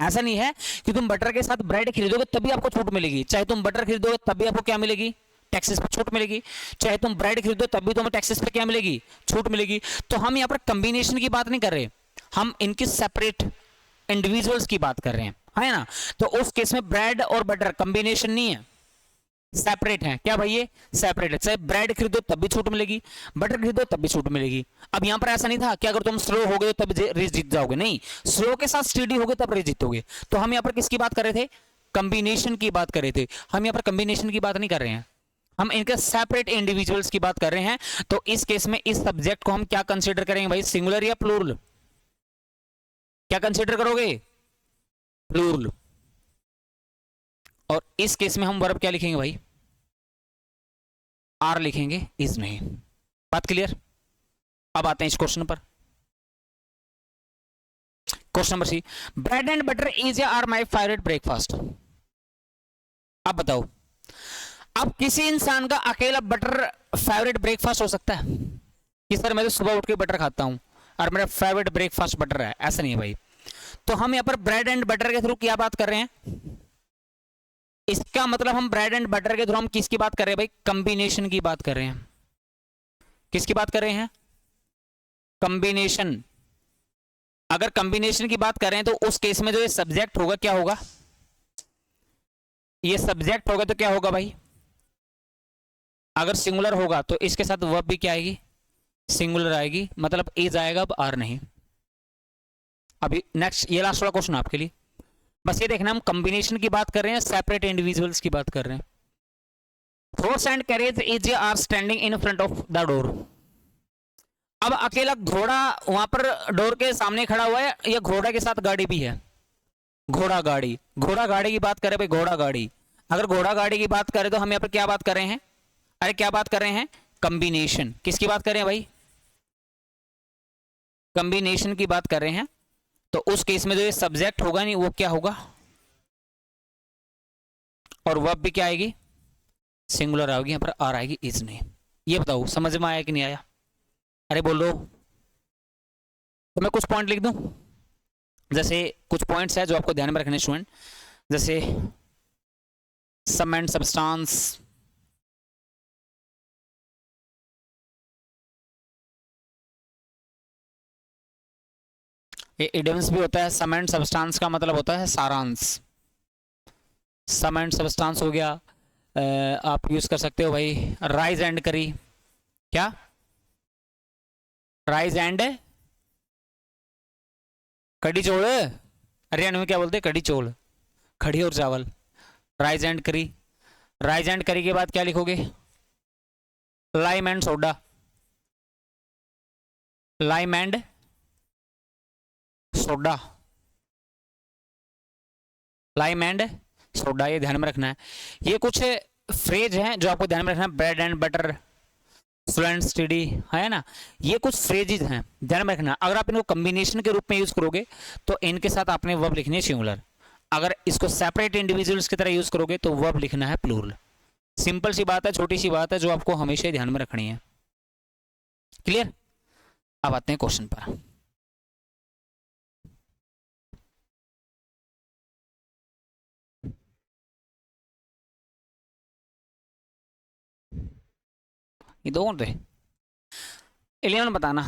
ऐसा नहीं है कि तुम बटर के साथ ब्रेड खरीदोगे तभी आपको छूट मिलेगी। चाहे तुम बटर खरीदोगे तब भी आपको क्या मिलेगी? टैक्सेस पर छूट मिलेगी। चाहे तुम ब्रेड खरीदो तब भी तुम्हें टैक्सेस पे क्या मिलेगी? छूट मिलेगी। तो हम यहाँ पर कंबिनेशन की बात नहीं कर रहे, हम इनकी सेपरेट इंडिविजुअल्स की बात कर रहे हैं, है ना? तो उस केस में ब्रेड और बटर कंबिनेशन नहीं है, सेपरेट है। क्या भाई? ये सेपरेट है। चाहे ब्रेड खरीदो तब भी छूट मिलेगी, बटर खरीदो तब भी छूट मिलेगी। अब यहां पर ऐसा नहीं था कि अगर तुम स्लो हो गए तब रेस जीत जाओगे, नहीं, स्लो के साथ स्टेडी हो गए तब रेस जीतोगे। तो हम यहां पर किसकी बात कर रहे थे? कंबिनेशन की बात कर रहे थे। हम यहां पर कंबिनेशन की बात नहीं कर रहे हैं, हम इनके सेपरेट इंडिविजुअल्स की बात कर रहे हैं। तो इस केस में इस सब्जेक्ट को हम क्या कंसीडर करेंगे भाई? सिंगुलर या प्लूरल? क्या कंसीडर करोगे? प्लूरल। और इस केस में हम वर्ब क्या लिखेंगे भाई? आर लिखेंगे, इज नहीं। बात क्लियर? अब आते हैं इस क्वेश्चन पर। Question number C, bread and butter is या आर माय फेवरेट ब्रेकफास्ट। अब बताओ, अब किसी इंसान का अकेला बटर फेवरेट ब्रेकफास्ट हो सकता है कि सर मैं तो सुबह उठ के बटर खाता हूं और मेरा फेवरेट ब्रेकफास्ट बटर है? ऐसा नहीं है भाई। तो हम यहां पर ब्रेड एंड बटर के थ्रू क्या बात कर रहे हैं? इसका मतलब हम ब्रेड एंड बटर के थ्रू हम किसकी बात कर रहे हैं भाई? कंबिनेशन की बात कर रहे हैं। किसकी बात कर रहे हैं? कंबिनेशन। अगर कंबिनेशन की बात कर रहे हैं तो उस केस में जो ये सब्जेक्ट होगा क्या होगा? ये सब्जेक्ट होगा तो क्या होगा भाई? अगर सिंगुलर होगा तो इसके साथ वर्ब भी क्या आएगी? सिंगुलर आएगी, मतलब इज आएगा, अब आर नहीं। अभी नेक्स्ट, ये लास्ट वाला क्वेश्चन आपके लिए, बस ये देखना, हम कंबिनेशन की बात कर रहे हैं, सेपरेट इंडिविजुअल्स की बात कर रहे हैं। Horse and carriage is are standing in front of the door. अब अकेला घोड़ा वहां पर डोर के सामने खड़ा हुआ है, या घोड़ा के साथ गाड़ी भी है? घोड़ा गाड़ी, घोड़ा गाड़ी की बात करें भाई, घोड़ा गाड़ी। अगर घोड़ा गाड़ी की बात करें तो हम यहाँ पर क्या बात कर रहे हैं? अरे क्या बात कर रहे हैं? कंबिनेशन। किसकी बात कर रहे हैं भाई? कंबिनेशन की बात कर रहे हैं। तो उस केस में जो ये सब्जेक्ट होगा नहीं, वो क्या होगा? और वर्ब भी क्या आएगी? सिंगुलर आएगी, यहाँ पर आर आएगी, इज नहीं। ये बताओ समझ में आया कि नहीं आया? अरे बोलो। तो मैं कुछ पॉइंट लिख दूं, जैसे कुछ पॉइंट्स है जो आपको ध्यान में रखने स्टूडेंट, जैसे सम एंड सबस्टांस, ये इडियम्स भी होता है। सम एंड सबस्टांस का मतलब होता है सारांश। सम एंड सबस्टांस हो गया, आप यूज कर सकते हो भाई राइज एंड करी। क्या? राइज एंड कड़ी चोल। हरियाणा में क्या बोलते हैं? कड़ी चोल, कड़ी और चावल। राइज एंड करी, राइज एंड करी के बाद क्या लिखोगे? Lime and soda, lime and soda, lime and soda, ये ध्यान में रखना है। ये कुछ फ्रेज हैं जो आपको ध्यान में रखना है। Bread and butter, student study, है ना? ये कुछ फ्रेजेज हैं, ध्यान में रखना। अगर आप इनको कॉम्बिनेशन के रूप में यूज करोगे तो इनके साथ आपने वर्ब लिखनी है सिंगुलर। अगर इसको सेपरेट इंडिविजुअल्स की तरह यूज करोगे तो वर्ब लिखना है प्लूरल। सिंपल सी बात है, छोटी सी बात है जो आपको हमेशा ध्यान में रखनी है। क्लियर? अब आते हैं क्वेश्चन पर। ये दो कौन थे? 11 बताना।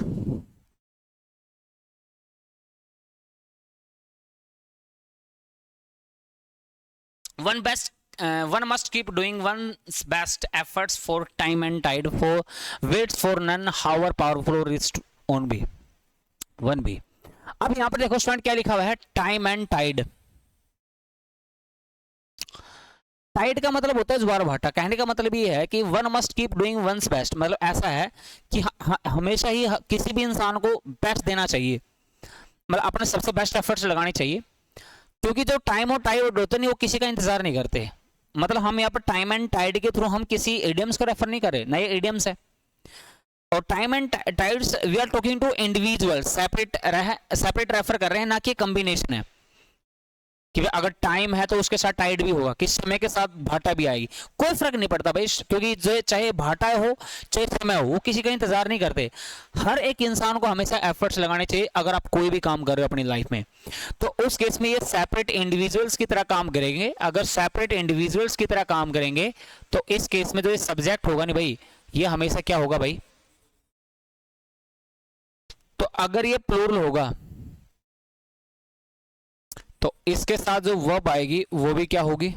One must keep doing one's best efforts for time and tide, for waits for none, however powerful or is on be 1b। अब यहां पर देखो स्टूडेंट क्या लिखा हुआ है? Time and Tide. टाइड का मतलब होता है ज्वार भाटा। कहने का मतलब ये है कि one must keep doing one's best, मतलब ऐसा है कि हमेशा ही किसी भी इंसान को बेस्ट देना चाहिए, मतलब अपने सबसे बेस्ट एफर्ट्स लगाने चाहिए क्योंकि जो टाइम और टाइड होते नहीं वो किसी का इंतजार नहीं करते। मतलब हम यहाँ पर टाइम एंड टाइड के थ्रू हम किसी एडियम्स को रेफर नहीं कर रहे, नए एडियम्स है। और time and tides we are talking to individual, separate refer कर रहे हैं, ना कि कॉम्बिनेशन है कि अगर टाइम है तो उसके साथ टाइड भी होगा, किस समय के साथ भाटा भी आएगी, कोई फर्क नहीं पड़ता भाई, क्योंकि जो चाहे भाटा हो चाहे समय हो, वो किसी का इंतजार नहीं करते। हर एक इंसान को हमेशा एफर्ट्स लगाने चाहिए अगर आप कोई भी काम कर रहे हो अपनी लाइफ में। तो उस केस में ये सेपरेट इंडिविजुअल्स की तरह काम करेंगे। अगर सेपरेट इंडिविजुअल्स की तरह काम करेंगे तो इस केस में जो ये सब्जेक्ट होगा नहीं भाई, ये हमेशा क्या होगा भाई, तो अगर ये प्लूरल होगा तो इसके साथ जो वर्ब आएगी वो भी क्या होगी।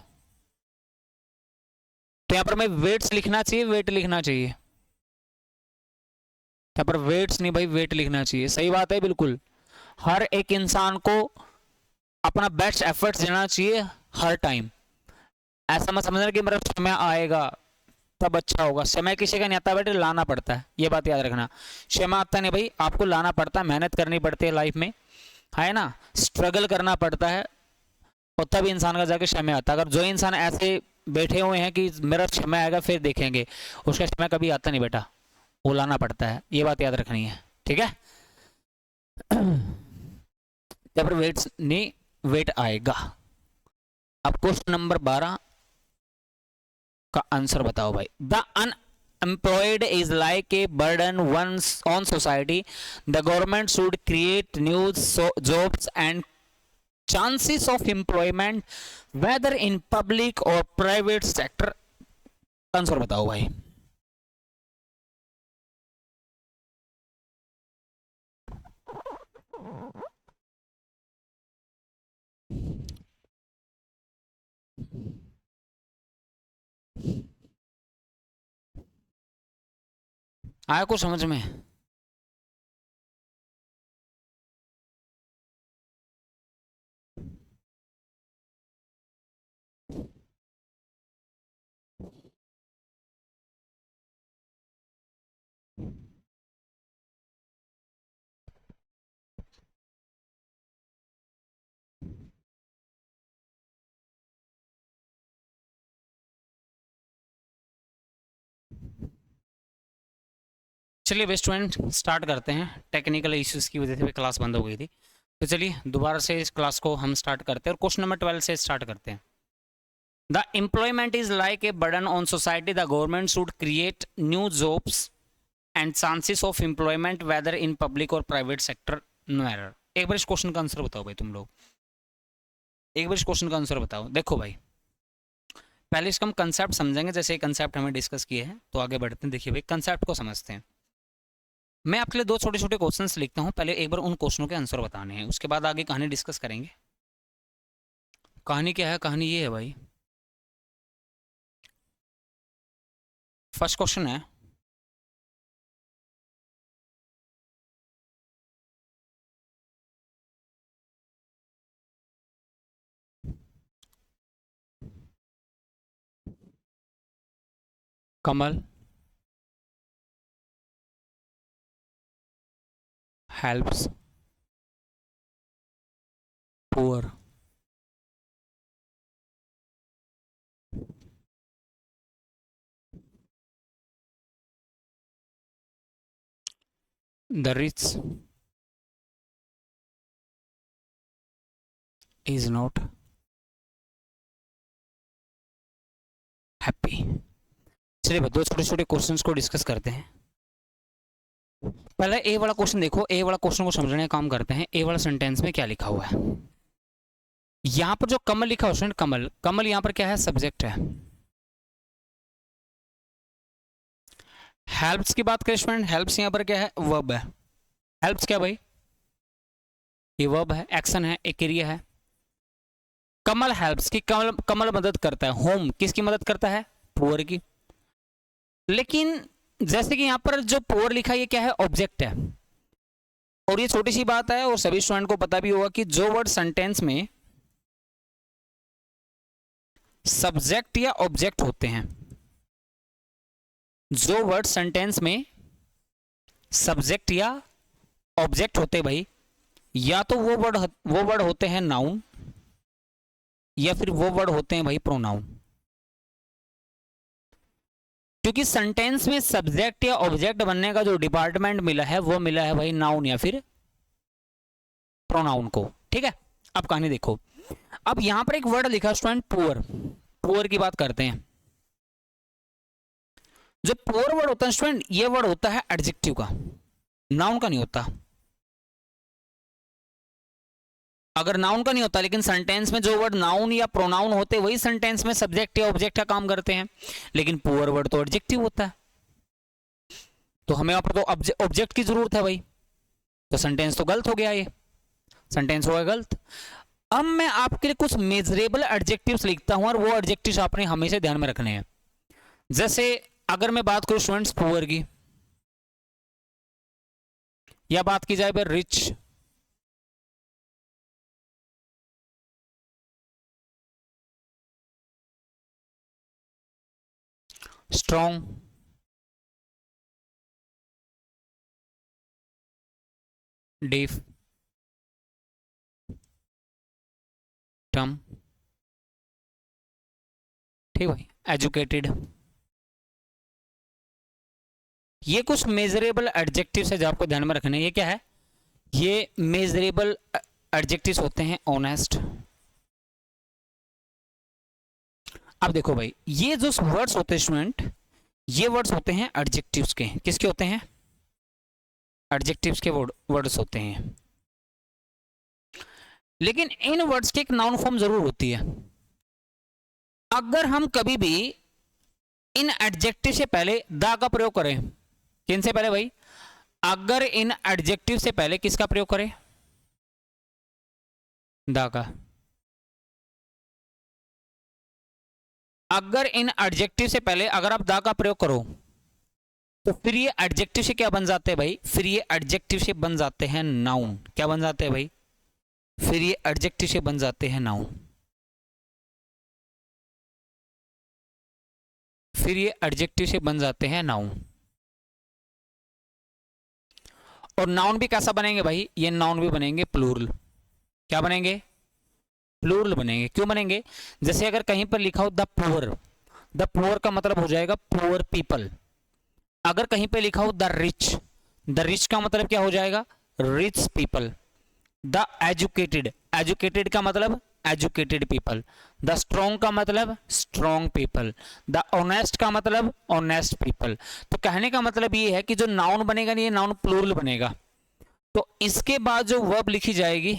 तो यहां पर मैं वेट्स लिखना चाहिए, वेट लिखना चाहिए, यहां पर वेट्स नहीं भाई, वेट लिखना चाहिए। सही बात है बिल्कुल। हर एक इंसान को अपना बेस्ट एफर्ट्स देना चाहिए हर टाइम। ऐसा मत समझना कि मेरा समय आएगा तब अच्छा होगा, समय किसी का नहीं आता बेटे, लाना पड़ता है, ये बात याद रखना। समय आता नहीं भाई, आपको लाना पड़ता है, मेहनत करनी पड़ती है लाइफ में, है ना, स्ट्रगल करना पड़ता है, और तब इंसान का जाके समय आता है। अगर जो इंसान ऐसे बैठे हुए हैं कि मेरा समय आएगा फिर देखेंगे, उसका समय कभी आता नहीं बेटा, वो लाना पड़ता है, ये बात याद रखनी है, ठीक है। जब वेट नहीं, वेट आएगा। अब क्वेश्चन नंबर 12 का आंसर बताओ भाई। The unemployed is like a burden once on society. The government should create new jobs and chances of employment whether in public or private sector। Answer बताओ भाई। आया कुछ समझ में? चलिए बेस्ट स्टूडेंट स्टार्ट करते हैं। टेक्निकल इश्यूज की वजह से क्लास बंद हो गई थी, तो चलिए दोबारा से इस क्लास को हम स्टार्ट करते हैं और क्वेश्चन नंबर 12 से स्टार्ट करते हैं। The employment is like a burden on society, the government should create new jobs and chances of employment whether in public और प्राइवेट सेक्टर। No error. एक बार इस क्वेश्चन का आंसर बताओ भाई तुम लोग, एक बार इस क्वेश्चन का आंसर बताओ। देखो भाई पहले इसका हम कंसेप्ट समझेंगे, जैसे कंसेप्ट हमें डिस्कस किए हैं, तो आगे बढ़ते हैं। देखिए भाई कंसेप्ट को समझते हैं। मैं आपके लिए दो छोटे छोटे क्वेश्चंस लिखता हूं, पहले एक बार उन क्वेश्चनों के आंसर बताने हैं, उसके बाद आगे कहानी डिस्कस करेंगे। कहानी क्या है? कहानी ये है भाई, फर्स्ट क्वेश्चन है, कमल helps poor। The rich is not happy। चलिए दो छोटे छोटे क्वेश्चंस को डिस्कस करते हैं। पहले ए वाला क्वेश्चन देखो, ए वाला क्वेश्चन को समझने का काम करते हैं। ए वाला सेंटेंस में क्या लिखा हुआ है? यहां पर जो कमल लिखा हुआ है, कमल, कमल यहां पर क्या है? सब्जेक्ट है। हेल्प्स की बात करें स्टूडेंट, हेल्प्स यहां पर क्या है? वर्ब है। हेल्प्स क्या भाई? ये वर्ब है, एक्शन है, एक क्रिया है। कमल हेल्प्स की, कमल कमल मदद करता है। होम किसकी मदद करता है? पुअर की। लेकिन जैसे कि यहां पर जो पुअर लिखा है ये क्या है? ऑब्जेक्ट है। और ये छोटी सी बात है और सभी स्टूडेंट को पता भी होगा कि जो वर्ड सेंटेंस में सब्जेक्ट या ऑब्जेक्ट होते हैं, जो वर्ड सेंटेंस में सब्जेक्ट या ऑब्जेक्ट होते भाई, या तो वो वर्ड होते हैं नाउन, या फिर वो वर्ड होते हैं भाई प्रोनाउन। क्योंकि सेंटेंस में सब्जेक्ट या ऑब्जेक्ट बनने का जो डिपार्टमेंट मिला है वो मिला है भाई नाउन या फिर प्रोनाउन को। ठीक है, अब कहानी देखो। अब यहां पर एक वर्ड लिखा स्टूडेंट पुअर। पुअर की बात करते हैं। जो पुअर वर्ड होता है स्टूडेंट, ये वर्ड होता है एडजेक्टिव का, नाउन का नहीं होता। अगर नाउन का नहीं होता, लेकिन सेंटेंस में जो वर्ड नाउन या प्रोनाउन होते वही सेंटेंस में सब्जेक्ट या ऑब्जेक्ट का काम करते हैं, लेकिन पुअर वर्ड तो एडजेक्टिव होता है। तो हमें यहाँ पर तो ऑब्जेक्ट की जरूरत है भाई, तो सेंटेंस तो गलत हो गया, ये सेंटेंस हो गया गलत। अब मैं आपके लिए कुछ मेजरेबल एडजेक्टिव्स लिखता हूं और वो एडजेक्टिव्स आपने हमेशा ध्यान में रखने हैं। जैसे अगर मैं बात करूं स्टूडेंट्स पुअर की, या बात की जाए रिच, स्ट्रॉन्ग, डीफ, टम, ठीक भाई, एजुकेटेड, ये कुछ मेजरेबल एडजेक्टिव्स है जो आपको ध्यान में रखने हैं। ये क्या है? ये मेजरेबल एडजेक्टिव्स होते हैं। ऑनेस्ट, अब देखो भाई, ये जो वर्ड्स होते हैं स्टूडेंट, ये वर्ड्स होते हैं एडजेक्टिव्स के। किसके होते हैं? एडजेक्टिव्स के वर्ड्स होते हैं। लेकिन इन वर्ड्स की एक नाउन फॉर्म जरूर होती है। अगर हम कभी भी इन एडजेक्टिव से पहले द का प्रयोग करें, किन से पहले भाई? अगर इन एडजेक्टिव से पहले किसका प्रयोग करें? द का। अगर इन एडजेक्टिव से पहले अगर आप द का प्रयोग करो, तो फिर ये एडजेक्टिव से क्या बन जाते हैं भाई? फिर ये एडजेक्टिव से बन जाते हैं नाउन। क्या बन जाते हैं भाई? फिर ये एडजेक्टिव से बन जाते हैं नाउन। फिर ये एडजेक्टिव से बन जाते हैं नाउन। और नाउन भी कैसा बनेंगे भाई? ये नाउन भी बनेंगे प्लूरल। क्या बनेंगे? प्लूरल बनेंगे। क्यों बनेंगे? जैसे अगर कहीं पर लिखा हो द पुअर, द पुअर का मतलब हो जाएगा पुअर पीपल। अगर कहीं पे लिखा हो द रिच, द रिच का मतलब क्या हो जाएगा? Rich people. The educated, educated का मतलब एजुकेटेड पीपल। द स्ट्रॉन्ग का मतलब स्ट्रॉन्ग पीपल। द ऑनेस्ट का मतलब ऑनेस्ट पीपल। तो कहने का मतलब ये है कि जो नाउन बनेगा नहीं, ये नाउन प्लूरल बनेगा। तो इसके बाद जो वर्ब लिखी जाएगी,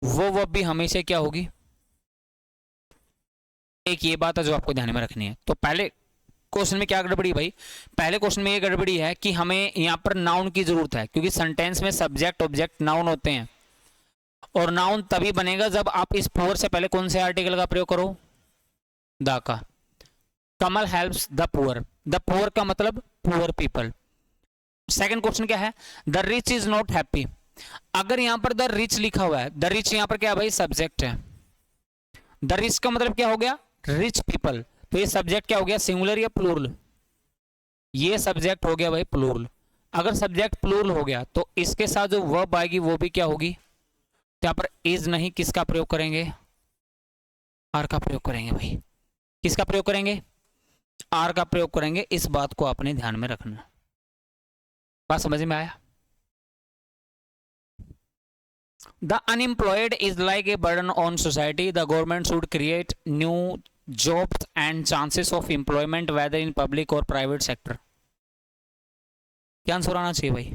वो वर्ब भी हमेशा क्या होगी? एक ये बात है जो आपको ध्यान में रखनी है। तो पहले क्वेश्चन में क्या गड़बड़ी भाई? पहले क्वेश्चन में ये गड़बड़ी है कि हमें यहां पर नाउन की जरूरत है, क्योंकि सेंटेंस में सब्जेक्ट ऑब्जेक्ट नाउन होते हैं, और नाउन तभी बनेगा जब आप इस पुअर से पहले कौन से आर्टिकल का प्रयोग करो? द का। Kamal helps the poor, the poor का मतलब पुअर पीपल। सेकंड क्वेश्चन क्या है? The rich is not happy. अगर यहां पर द रिच लिखा हुआ है, द रिच यहां पर क्या है भाई? सब्जेक्ट है। द रिच का मतलब क्या हो गया? Rich people. तो ये सब्जेक्ट क्या हो गया? सिंगुलर या प्लूरल? ये सब्जेक्ट हो गया भाई प्लूरल। अगर सब्जेक्ट प्लूरल हो गया तो इसके साथ जो वर्ब आएगी वो भी क्या होगी? तो यहां पर इज नहीं, किसका प्रयोग करेंगे? आर का प्रयोग करेंगे भाई। किसका प्रयोग करेंगे? आर का प्रयोग करेंगे। इस बात को आपने ध्यान में रखना। बात समझ में आया? The unemployed is like a burden on society. The government should create new jobs and chances of employment whether in public or private sector. क्या आंसर आना चाहिए भाई?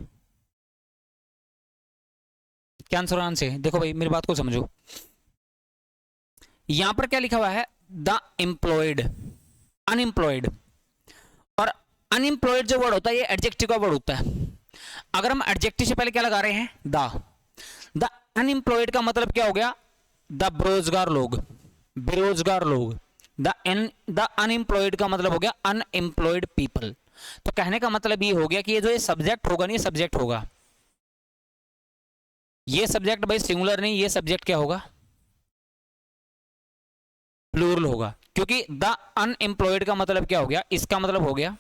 क्या आंसर आना चाहिए? देखो भाई मेरी बात को समझो। यहां पर क्या लिखा हुआ है? The employed, unemployed. और अनएम्प्लॉयड जो वर्ड होता है ये एडजेक्टिव का वर्ड होता है। अगर हम एडजेक्टिव से पहले क्या लगा रहे हैं? द अनएम्प्लॉयड का मतलब क्या हो गया? द बेरोजगार लोग, बेरोजगार लोग। द अनएम्प्लॉयड का मतलब हो गया अनएम्प्लॉयड पीपल। तो कहने का मतलब ये हो गया कि ये जो ये सब्जेक्ट होगा नहीं, ये सब्जेक्ट होगा। ये सब्जेक्ट भाई सिंगुलर नहीं, ये सब्जेक्ट क्या होगा? प्लूरल होगा। क्योंकि द अनएम्प्लॉयड का मतलब क्या हो गया? इसका मतलब हो गया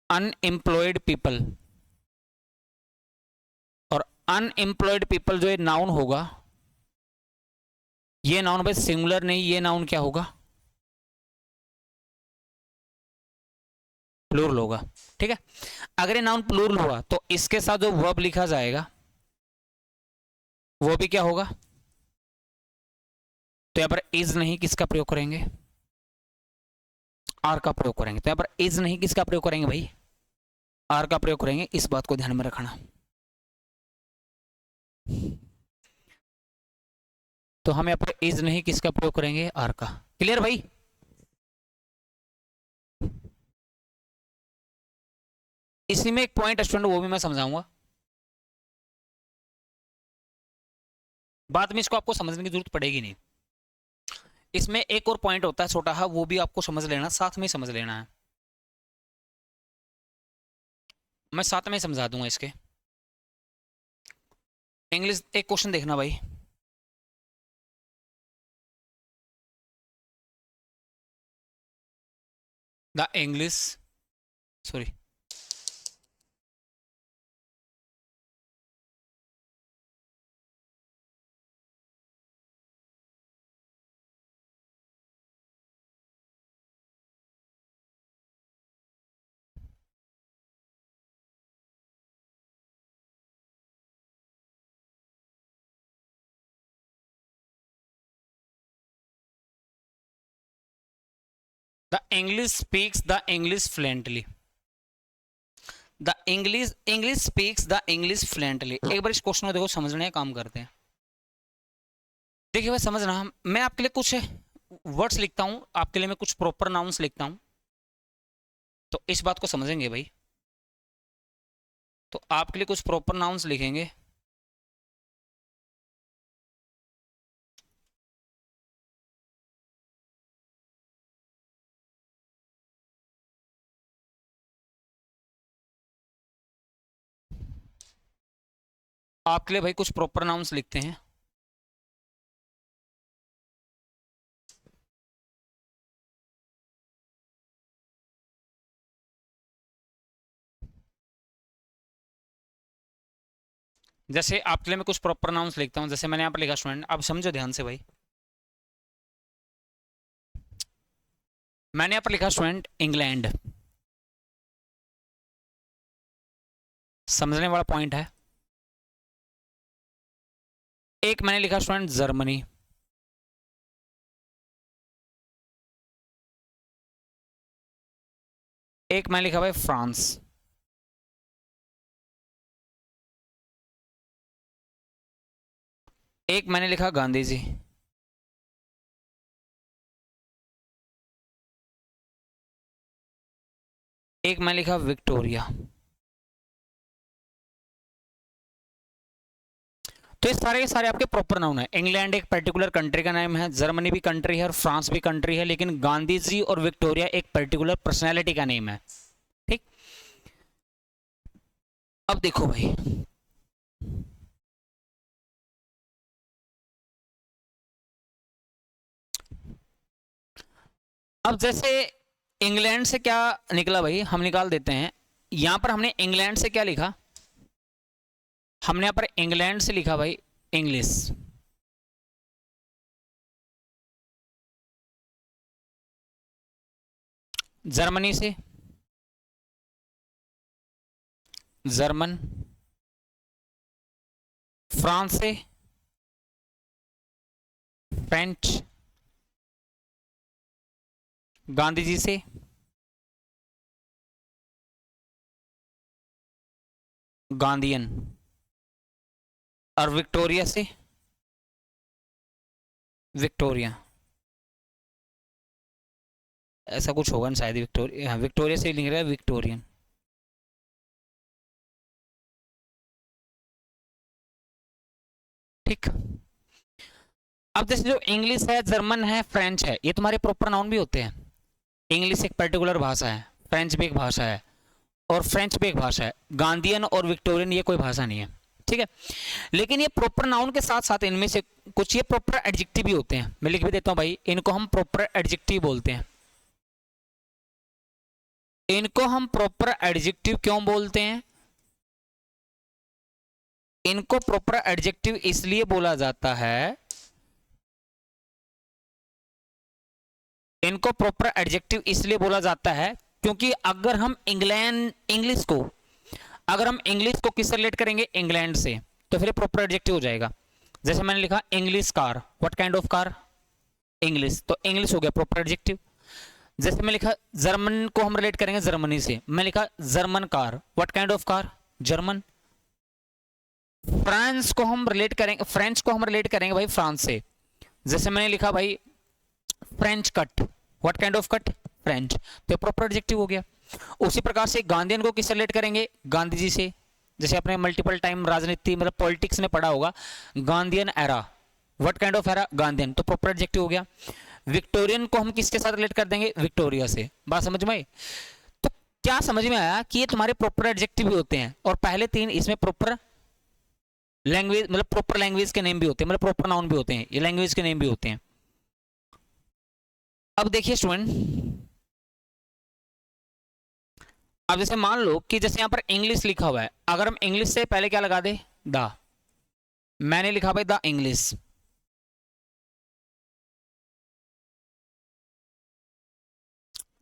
अनएम्प्लॉयड पीपल, और अनएम्प्लॉयड पीपल जो ये नाउन होगा, ये नाउन भाई सिंगुलर नहीं, ये नाउन क्या होगा, प्लूरल होगा। ठीक है, अगर ये नाउन प्लूरल हुआ तो इसके साथ जो वर्ब लिखा जाएगा वो भी क्या होगा, तो यहां पर इज नहीं किसका प्रयोग करेंगे, आर का प्रयोग करेंगे। तो यहां पर इज नहीं किसका प्रयोग करेंगे भाई, आर का प्रयोग करेंगे, इस बात को ध्यान में रखना। तो हम यहां पर इज नहीं किसका प्रयोग करेंगे, आर का। क्लियर भाई? इसी में एक पॉइंट स्टूडेंट वो भी मैं समझाऊंगा, बाद में इसको आपको समझने की जरूरत पड़ेगी नहीं। इसमें एक और पॉइंट होता है छोटा है, वो भी आपको समझ लेना, साथ में समझ लेना है, मैं साथ में समझा दूंगा इसके। इंग्लिश एक क्वेश्चन देखना भाई, the English, sorry, the English speaks the English fluently, the English speaks the English fluently. एक बार इस क्वेश्चन को देखो, समझने का काम करते हैं। देखिए भाई समझना, मैं आपके लिए कुछ वर्ड्स लिखता हूं, आपके लिए मैं कुछ प्रॉपर नाउन्स लिखता हूं, तो इस बात को समझेंगे भाई। तो आपके लिए कुछ प्रॉपर नाउन्स लिखेंगे, आपके लिए भाई कुछ प्रॉपर नाउन्स लिखते हैं। जैसे आपके लिए मैं कुछ प्रॉपर नाउन्स लिखता हूं, जैसे मैंने यहाँ पर लिखा स्टूडेंट, अब समझो ध्यान से भाई, मैंने यहाँ पर लिखा स्टूडेंट इंग्लैंड, समझने वाला पॉइंट है। एक मैंने लिखा स्टूडेंट जर्मनी, एक मैंने लिखा भाई फ्रांस, एक मैंने लिखा गांधी जी, एक मैंने लिखा विक्टोरिया। तो ये सारे के सारे आपके प्रॉपर नाउन है। इंग्लैंड एक पर्टिकुलर कंट्री का नाम है, जर्मनी भी कंट्री है और फ्रांस भी कंट्री है, लेकिन गांधी जी और विक्टोरिया एक पर्टिकुलर पर्सनैलिटी का नेम है। ठीक, अब देखो भाई, अब जैसे इंग्लैंड से क्या निकला भाई, हम निकाल देते हैं। यहां पर हमने इंग्लैंड से क्या लिखा, हमने यहां पर इंग्लैंड से लिखा भाई इंग्लिश, जर्मनी से जर्मन, फ्रांस से फ्रेंच, गांधी जी से गांधीयन, और विक्टोरिया से विक्टोरिया, ऐसा कुछ होगा ना शायद, विक्टोरिया, हाँ विक्टोरिया से लिख रहा है विक्टोरियन। ठीक, अब जैसे जो इंग्लिश है, जर्मन है, फ्रेंच है, ये तुम्हारे प्रॉपर नाउन भी होते हैं। इंग्लिश एक पर्टिकुलर भाषा है, फ्रेंच भी एक भाषा है, और फ्रेंच भी एक भाषा है। गांधीयन और विक्टोरियन ये कोई भाषा नहीं है, ठीक है। लेकिन ये प्रॉपर नाउन के साथ साथ इनमें से कुछ ये प्रॉपर एडजेक्टिव भी होते हैं, मैं लिख भी देता हूं भाई, इनको हम प्रॉपर एडजेक्टिव बोलते हैं। इनको हम प्रॉपर एडजेक्टिव क्यों बोलते हैं, इनको प्रॉपर एडजेक्टिव इसलिए बोला जाता है, इनको प्रॉपर एडजेक्टिव इसलिए बोला जाता है क्योंकि अगर हम इंग्लिश को, अगर हम इंग्लिश को किससे रिलेट करेंगे, इंग्लैंड से, तो फिर प्रॉपर एडजेक्टिव हो जाएगा। जैसे मैंने लिखा English car, what kind of car, English, तो इंग्लिश हो गया प्रॉपर एडजेक्टिव। जैसे मैं लिखा जर्मन को हम रिलेट करेंगे जर्मनी से, मैं लिखा German car, what kind of car, German. France को हम रिलेट करेंगे, फ्रेंच को हम रिलेट करेंगे भाई फ्रांस से, जैसे मैंने लिखा भाई French cut, what kind of cut, French, तो प्रॉपर एडजेक्टिव हो गया। उसी प्रकार से गांधीयन को किससे रिलेट करेंगे, गांधी जी से, जैसे आपने मल्टीपल टाइम राजनीति मतलब पॉलिटिक्स में पढ़ा होगा, Gandhian era, what kind of era, Gandhian, तो प्रॉपर एडजेक्टिव हो गया। विक्टोरियन को हम किसके साथ रिलेट कर देंगे, विक्टोरिया से। बात समझ में आई? तो क्या समझ में आया कि ये तुम्हारे प्रॉपर एडजेक्टिव भी होते हैं, और पहले तीन इसमें प्रॉपर लैंग्वेज मतलब प्रॉपर लैंग्वेज के नेम भी होते हैं, मतलब प्रॉपर नाउन भी होते हैं, ये लैंग्वेज के नेम भी होते हैं। अब देखिए स्टूडेंट, अब जैसे मान लो कि जैसे यहां पर इंग्लिश लिखा हुआ है, अगर हम इंग्लिश से पहले क्या लगा दे, द, मैंने लिखा भाई द इंग्लिश,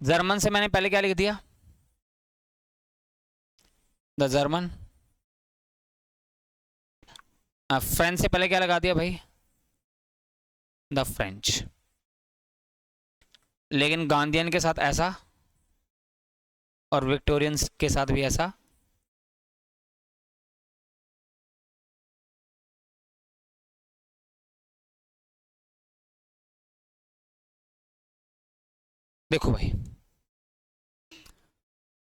जर्मन से मैंने पहले क्या लिख दिया, द जर्मन, फ्रेंच से पहले क्या लगा दिया भाई, द फ्रेंच। लेकिन गांधीयन के साथ ऐसा, और विक्टोरियंस के साथ भी ऐसा, देखो भाई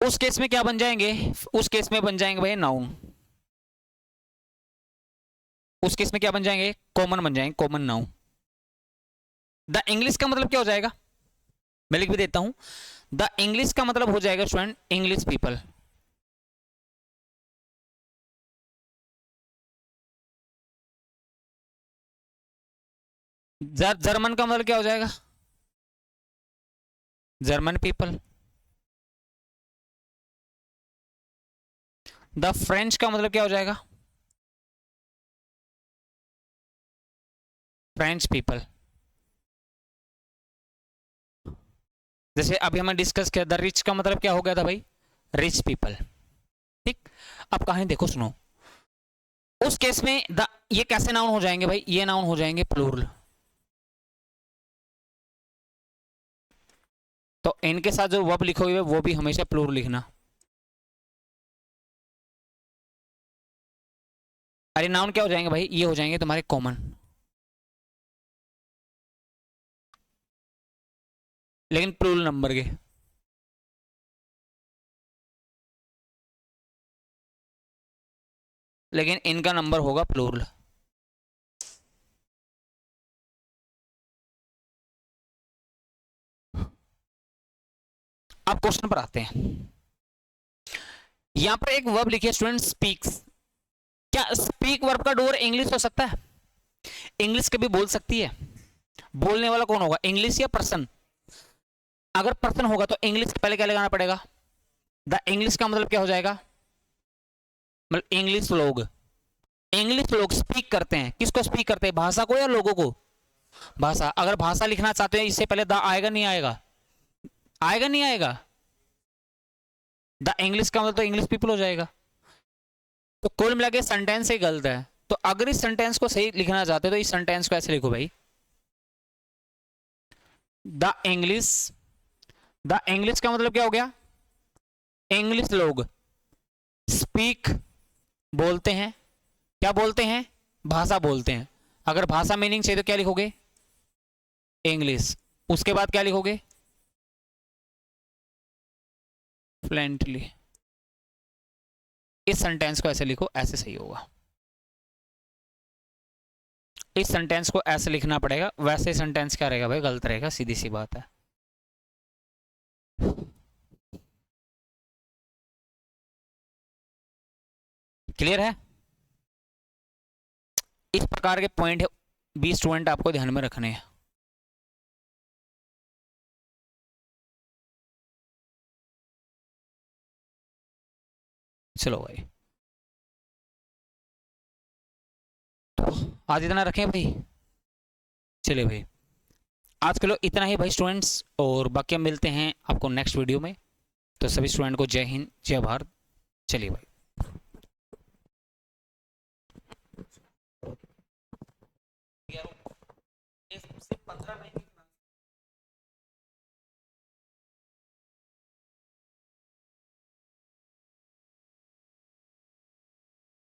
उस केस में क्या बन जाएंगे, उस केस में बन जाएंगे भाई नाउन, उस केस में क्या बन जाएंगे, कॉमन बन जाएंगे, कॉमन नाउन। द इंग्लिश का मतलब क्या हो जाएगा, मैं लिख भी देता हूं, द इंग्लिश का मतलब हो जाएगा स्टूडेंट इंग्लिश पीपल। जर्मन का मतलब क्या हो जाएगा, जर्मन पीपल। द फ्रेंच का मतलब क्या हो जाएगा, फ्रेंच पीपल। जैसे अभी हमने डिस्कस किया, द रिच का मतलब क्या हो गया था भाई, रिच पीपल। ठीक, अब कहानी देखो सुनो, उस केस में द, ये कैसे नाउन हो जाएंगे भाई, ये नाउन हो जाएंगे प्लूरल। तो इनके साथ जो वर्ब लिखोगे वो भी हमेशा प्लूरल लिखना। अरे नाउन क्या हो जाएंगे भाई, ये हो जाएंगे तुम्हारे कॉमन, लेकिन प्लूरल नंबर के। लेकिन इनका नंबर होगा प्लूरल। अब क्वेश्चन पर आते हैं, यहां पर एक वर्ब लिखिए स्टूडेंट स्पीक्स, क्या स्पीक वर्ब का डोर इंग्लिश हो सकता है, इंग्लिश कभी बोल सकती है, बोलने वाला कौन होगा, इंग्लिश या पर्सन, अगर पर्सन होगा तो इंग्लिश पहले क्या लगाना पड़ेगा, द इंग्लिश का मतलब क्या हो जाएगा, मतलब इंग्लिश लोग स्पीक करते हैं, किसको स्पीक करते हैं, भाषा को या लोगों को, भाषा। अगर भाषा लिखना चाहते हैं इससे पहले द आएगा नहीं आएगा, आएगा नहीं आएगा, द इंग्लिश का मतलब तो इंग्लिश पीपल हो जाएगा। तो कुल मिला के सेंटेंस ही गलत है। तो अगर इस सेंटेंस को सही लिखना चाहते हो तो इस सेंटेंस को ऐसे लिखो भाई, द इंग्लिश, द इंग्लिश का मतलब क्या हो गया, इंग्लिश लोग स्पीक बोलते हैं, क्या बोलते हैं, भाषा बोलते हैं। अगर भाषा मीनिंग चाहिए तो क्या लिखोगे, इंग्लिश, उसके बाद क्या लिखोगे, फ्लुएंटली। इस सेंटेंस को ऐसे लिखो, ऐसे सही होगा, इस सेंटेंस को ऐसे लिखना पड़ेगा, वैसे सेंटेंस क्या रहेगा भाई, गलत रहेगा, सीधी सी बात है। क्लियर है? इस प्रकार के पॉइंट भी स्टूडेंट आपको ध्यान में रखने हैं। चलो भाई। तो आज इतना रखें भाई। चलिए भाई, आज के लिए इतना ही भाई स्टूडेंट्स, और बाकी हम मिलते हैं आपको नेक्स्ट वीडियो में। तो सभी स्टूडेंट को जय हिंद, जय भारत। चलिए भाई। सिर्फ 15 मिनट